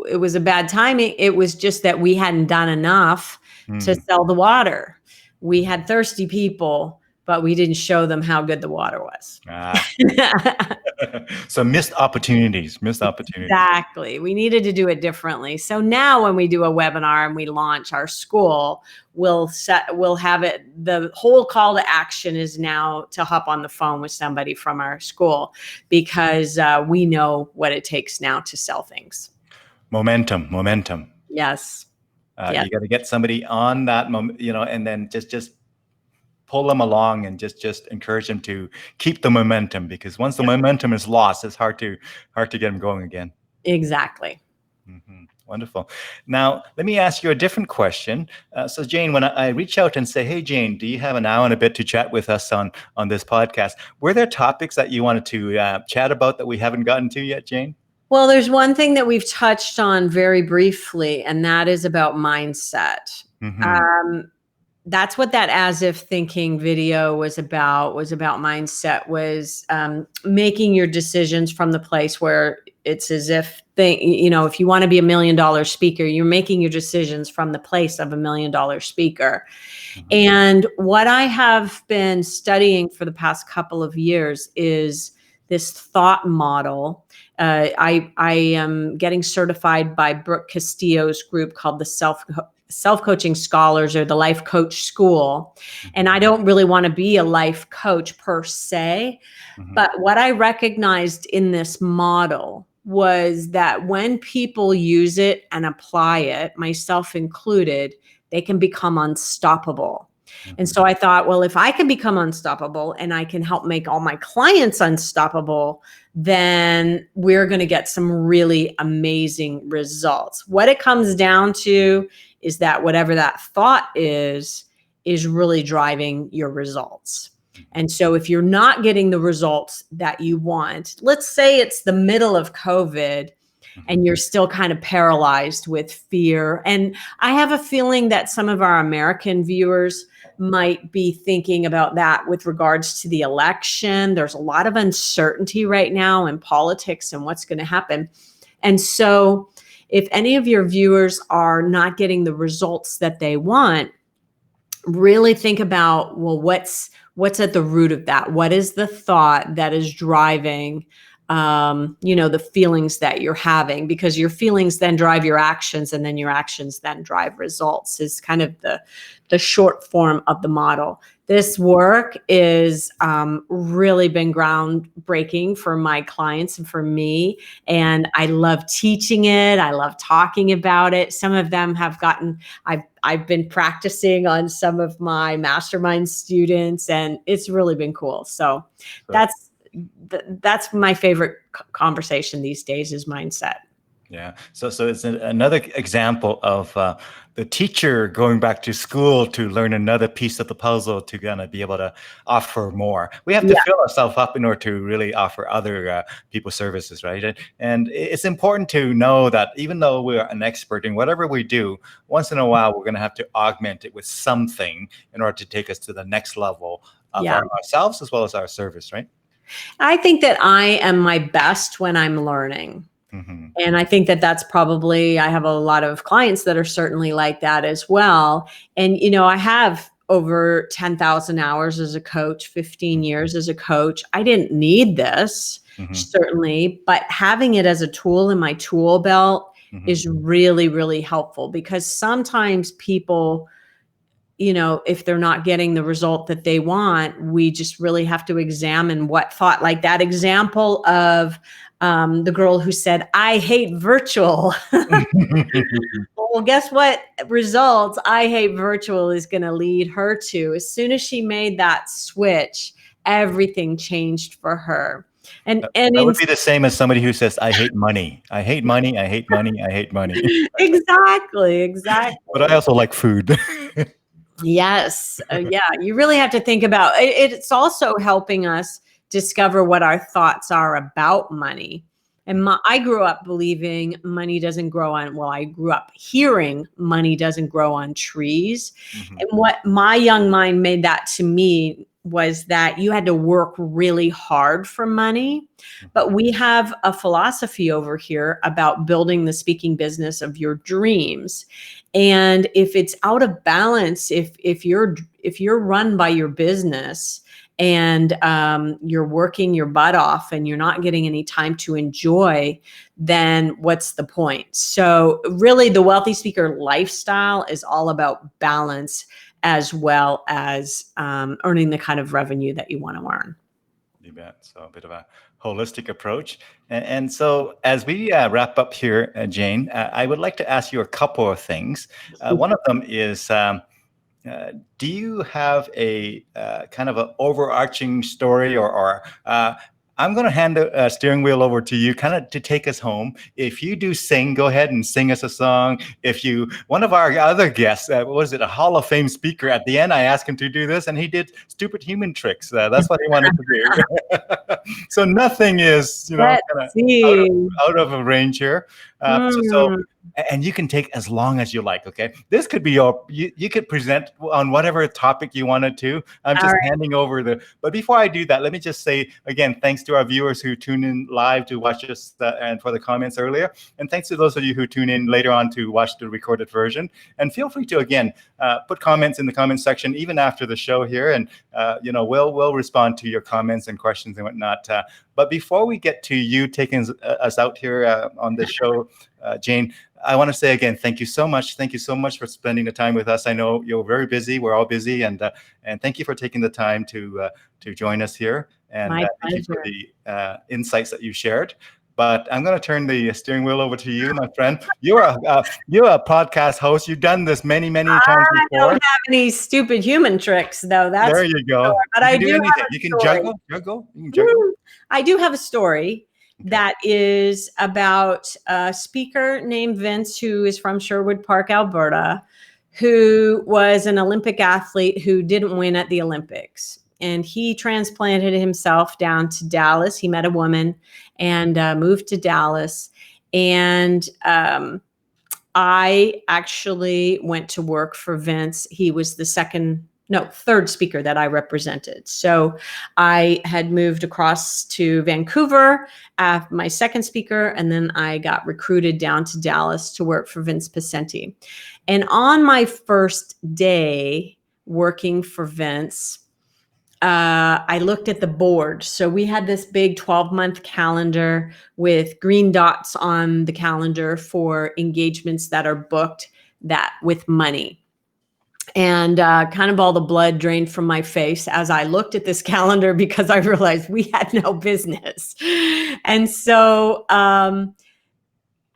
It was a bad timing. It was just that we hadn't done enough to sell the water. We had thirsty people, but we didn't show them how good the water was. So missed opportunities. Exactly. We needed to do it differently. So now when we do a webinar and we launch our school, we'll have it. The whole call to action is now to hop on the phone with somebody from our school, because we know what it takes now to sell things. Momentum. Yes. You got to get somebody on that moment, and then just pull them along and just encourage them to keep the momentum, because once the momentum is lost, it's hard to get them going again. Exactly. Wonderful. Now, let me ask you a different question. So Jane, when I reach out and say, hey, Jane, do you have an hour and a bit to chat with us on this podcast? Were there topics that you wanted to chat about that we haven't gotten to yet, Jane? Well, there's one thing that we've touched on very briefly, and that is about mindset. that's what that as if thinking video was about mindset, was making your decisions from the place where it's as if if you want to be $1 million speaker, you're making your decisions from the place of $1 million speaker. And what I have been studying for the past couple of years is this thought model. I am getting certified by Brooke Castillo's group called the Self-Coaching Scholars, or the Life Coach School. And I don't really want to be a life coach per se, but what I recognized in this model was that when people use it and apply it, myself included, they can become unstoppable. And so I thought, well, if I can become unstoppable and I can help make all my clients unstoppable, then we're going to get some really amazing results. What it comes down to is that whatever that thought is really driving your results. And so if you're not getting the results that you want, let's say it's the middle of COVID and you're still kind of paralyzed with fear. And I have a feeling that some of our American viewers might be thinking about that with regards to the election. There's a lot of uncertainty right now in politics and what's going to happen. And so if any of your viewers are not getting the results that they want, really think about, well, what's at the root of that? What is the thought that is driving the feelings that you're having? Because your feelings then drive your actions, and then your actions then drive results, is kind of the short form of the model. This work is really been groundbreaking for my clients and for me. And I love teaching it. I love talking about it. Some of them have I've been practicing on some of my mastermind students, and it's really been cool. So that's my favorite conversation these days, is mindset. Yeah. So it's another example of the teacher going back to school to learn another piece of the puzzle to kind of be able to offer more. We have to fill ourselves up in order to really offer other people services, right? And it's important to know that even though we're an expert in whatever we do, once in a while, we're going to have to augment it with something in order to take us to the next level of ourselves as well as our service, right? I think that I am my best when I'm learning. And I think that that's probably, I have a lot of clients that are certainly like that as well. And, I have over 10,000 hours as a coach, 15 years as a coach. I didn't need this, certainly, but having it as a tool in my tool belt is really, really helpful, because sometimes people, if they're not getting the result that they want, we just really have to examine what thought, like that example of the girl who said, I hate virtual. Well, guess what results I hate virtual is going to lead her to? As soon as she made that switch, everything changed for her. And that would be the same as somebody who says, I hate money. I hate money. I hate money. I hate money. Exactly. But I also like food. Yes. You really have to think about it. It's also helping us discover what our thoughts are about money. And I grew up believing money doesn't grow on, I grew up hearing money doesn't grow on trees. And what my young mind made that to me was that you had to work really hard for money. But we have a philosophy over here about building the speaking business of your dreams. And if it's out of balance, if you're run by your business and you're working your butt off and you're not getting any time to enjoy, then what's the point? So really, the Wealthy Speaker lifestyle is all about balance, as well as earning the kind of revenue that you want to earn. You bet. So a bit of a holistic approach. And so as we wrap up here, Jane, I would like to ask you a couple of things. One of them is, do you have a kind of an overarching story, or I'm going to hand the steering wheel over to you kind of to take us home. If you do sing, go ahead and sing us a song. One of our other guests, a Hall of Fame speaker, at the end, I asked him to do this and he did stupid human tricks. That's what he wanted to do. So nothing is, kind of out of range here. So and you can take as long as you like. Okay, this could be you could present on whatever topic you wanted to. I'm All just right. handing over but before I do that, let me just say again, thanks to our viewers who tune in live to watch us and for the comments earlier, and thanks to those of you who tune in later on to watch the recorded version. And feel free to again put comments in the comments section even after the show here, and we'll respond to your comments and questions and whatnot. But before we get to you taking us out here on this show, Jane, I want to say again, thank you so much. Thank you so much for spending the time with us. I know you're very busy. We're all busy, and thank you for taking the time to join us here. And My thank you for pleasure. the insights that you shared. But I'm going to turn the steering wheel over to you, my friend. You're a podcast host. You've done this many times I don't before. have any stupid human tricks, though. That's There you go. sure. But You I can do do have anything. a You can story. juggle. You can juggle. I do have a story Okay. that is about a speaker named Vince, who is from Sherwood Park, Alberta, who was an Olympic athlete who didn't win at the Olympics. And he transplanted himself down to Dallas. He met a woman and moved to Dallas. And I actually went to work for Vince. He was the third speaker that I represented. So I had moved across to Vancouver, my second speaker, and then I got recruited down to Dallas to work for Vince Pacenti. And on my first day working for Vince, I looked at the board. So we had this big 12-month calendar with green dots on the calendar for engagements that are booked with money. And kind of all the blood drained from my face as I looked at this calendar because I realized we had no business. And so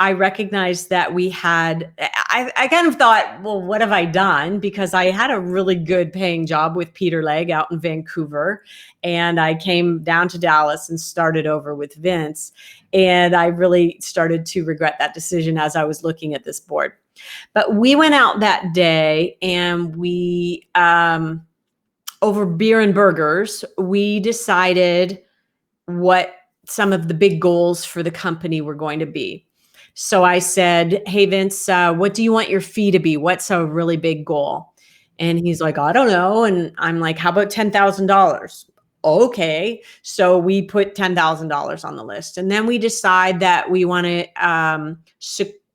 I recognized that we had, I kind of thought, well, what have I done? Because I had a really good paying job with Peter Legg out in Vancouver. And I came down to Dallas and started over with Vince. And I really started to regret that decision as I was looking at this board. But we went out that day and we, over beer and burgers, we decided what some of the big goals for the company were going to be. So I said, hey, Vince, what do you want your fee to be? What's a really big goal? And he's like, I don't know. And I'm like, how about $10,000? Okay. So we put $10,000 on the list. And then we decide that we want to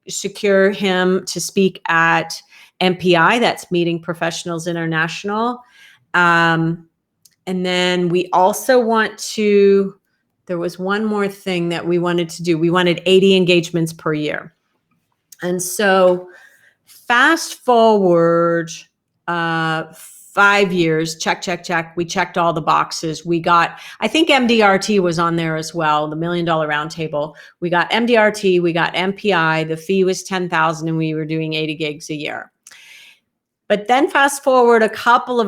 secure him to speak at MPI, that's Meeting Professionals International. And then we also there was one more thing that we wanted to do. We wanted 80 engagements per year. And so fast forward 5 years, check. We checked all the boxes. We got, I think MDRT was on there as well, the $1 Million Roundtable. We got MDRT, we got MPI, the fee was $10,000 and we were doing 80 gigs a year. But then fast forward a couple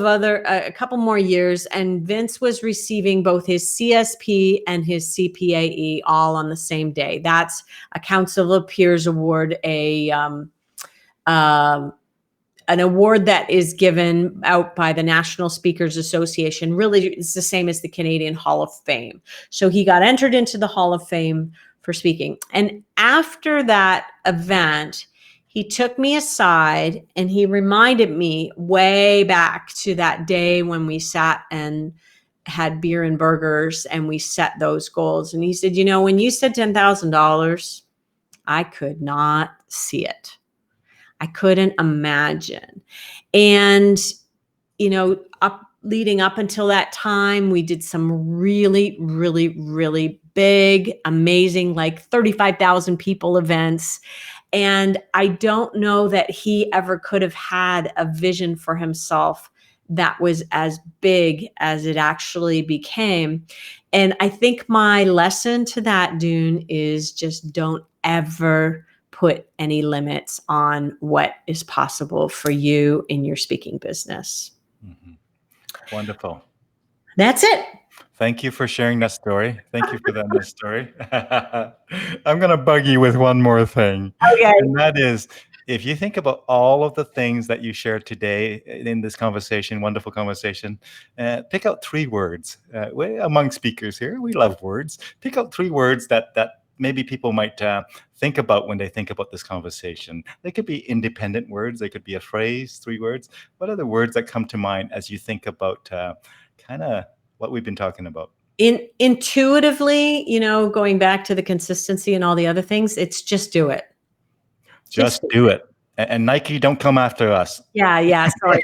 more years, and Vince was receiving both his CSP and his CPAE all on the same day. That's a Council of Peers award, an award that is given out by the National Speakers Association. Really, it's the same as the Canadian Hall of Fame. So he got entered into the Hall of Fame for speaking. And after that event, he took me aside and he reminded me way back to that day when we sat and had beer and burgers and we set those goals. And he said, when you said $10,000, I could not see it. I couldn't imagine. And, leading up until that time, we did some really, really, really big, amazing, like 35,000 people events. And I don't know that he ever could have had a vision for himself that was as big as it actually became. And I think my lesson to that, Dune, is just don't ever put any limits on what is possible for you in your speaking business. Mm-hmm. Wonderful. That's it. Thank you for sharing that story. Thank you for that story. I'm going to bug you with one more thing. Okay. And that is, if you think about all of the things that you shared today in this conversation, wonderful conversation, pick out 3 words. Among speakers here, we love words. Pick out 3 words that maybe people might think about when they think about this conversation? They could be independent words. They could be a phrase, 3 words. What are the words that come to mind as you think about kind of what we've been talking about? Intuitively, going back to the consistency and all the other things, it's just do it. Just do it. And Nike, don't come after us. Yeah. Sorry.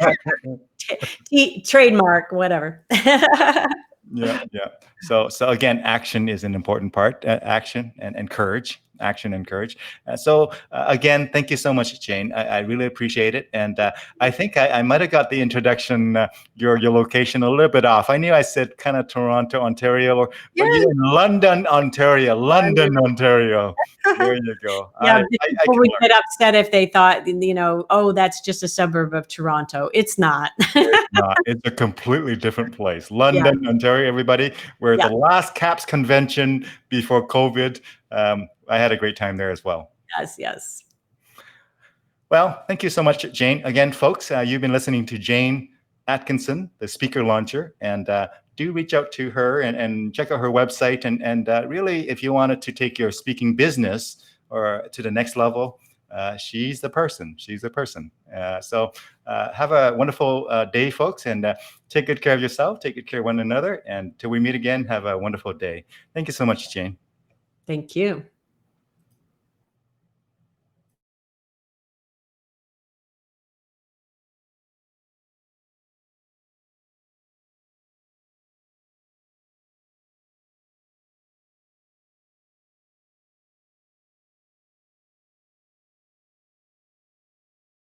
Trademark, whatever. Yeah. So again, action is an important part. Action and courage. Action and courage. So again, thank you so much, Jane. I really appreciate it. And I think I might have got the introduction, your location a little bit off. I knew I said kind of Toronto, Ontario, but you're in London, Ontario. London, Ontario. There you go. Yeah, people would learn. get upset if they thought, oh, that's just a suburb of Toronto. It's not. It's not. It's a completely different place. London, Ontario, everybody. We're at the last CAPS convention before COVID. I had a great time there as well. Yes. Well, thank you so much, Jane. Again, folks, you've been listening to Jane Atkinson, the speaker launcher, and do reach out to her and check out her website. And really, if you wanted to take your speaking business or to the next level, she's the person. So have a wonderful day, folks, and take good care of yourself. Take good care of one another. And till we meet again, have a wonderful day. Thank you so much, Jane. Thank you.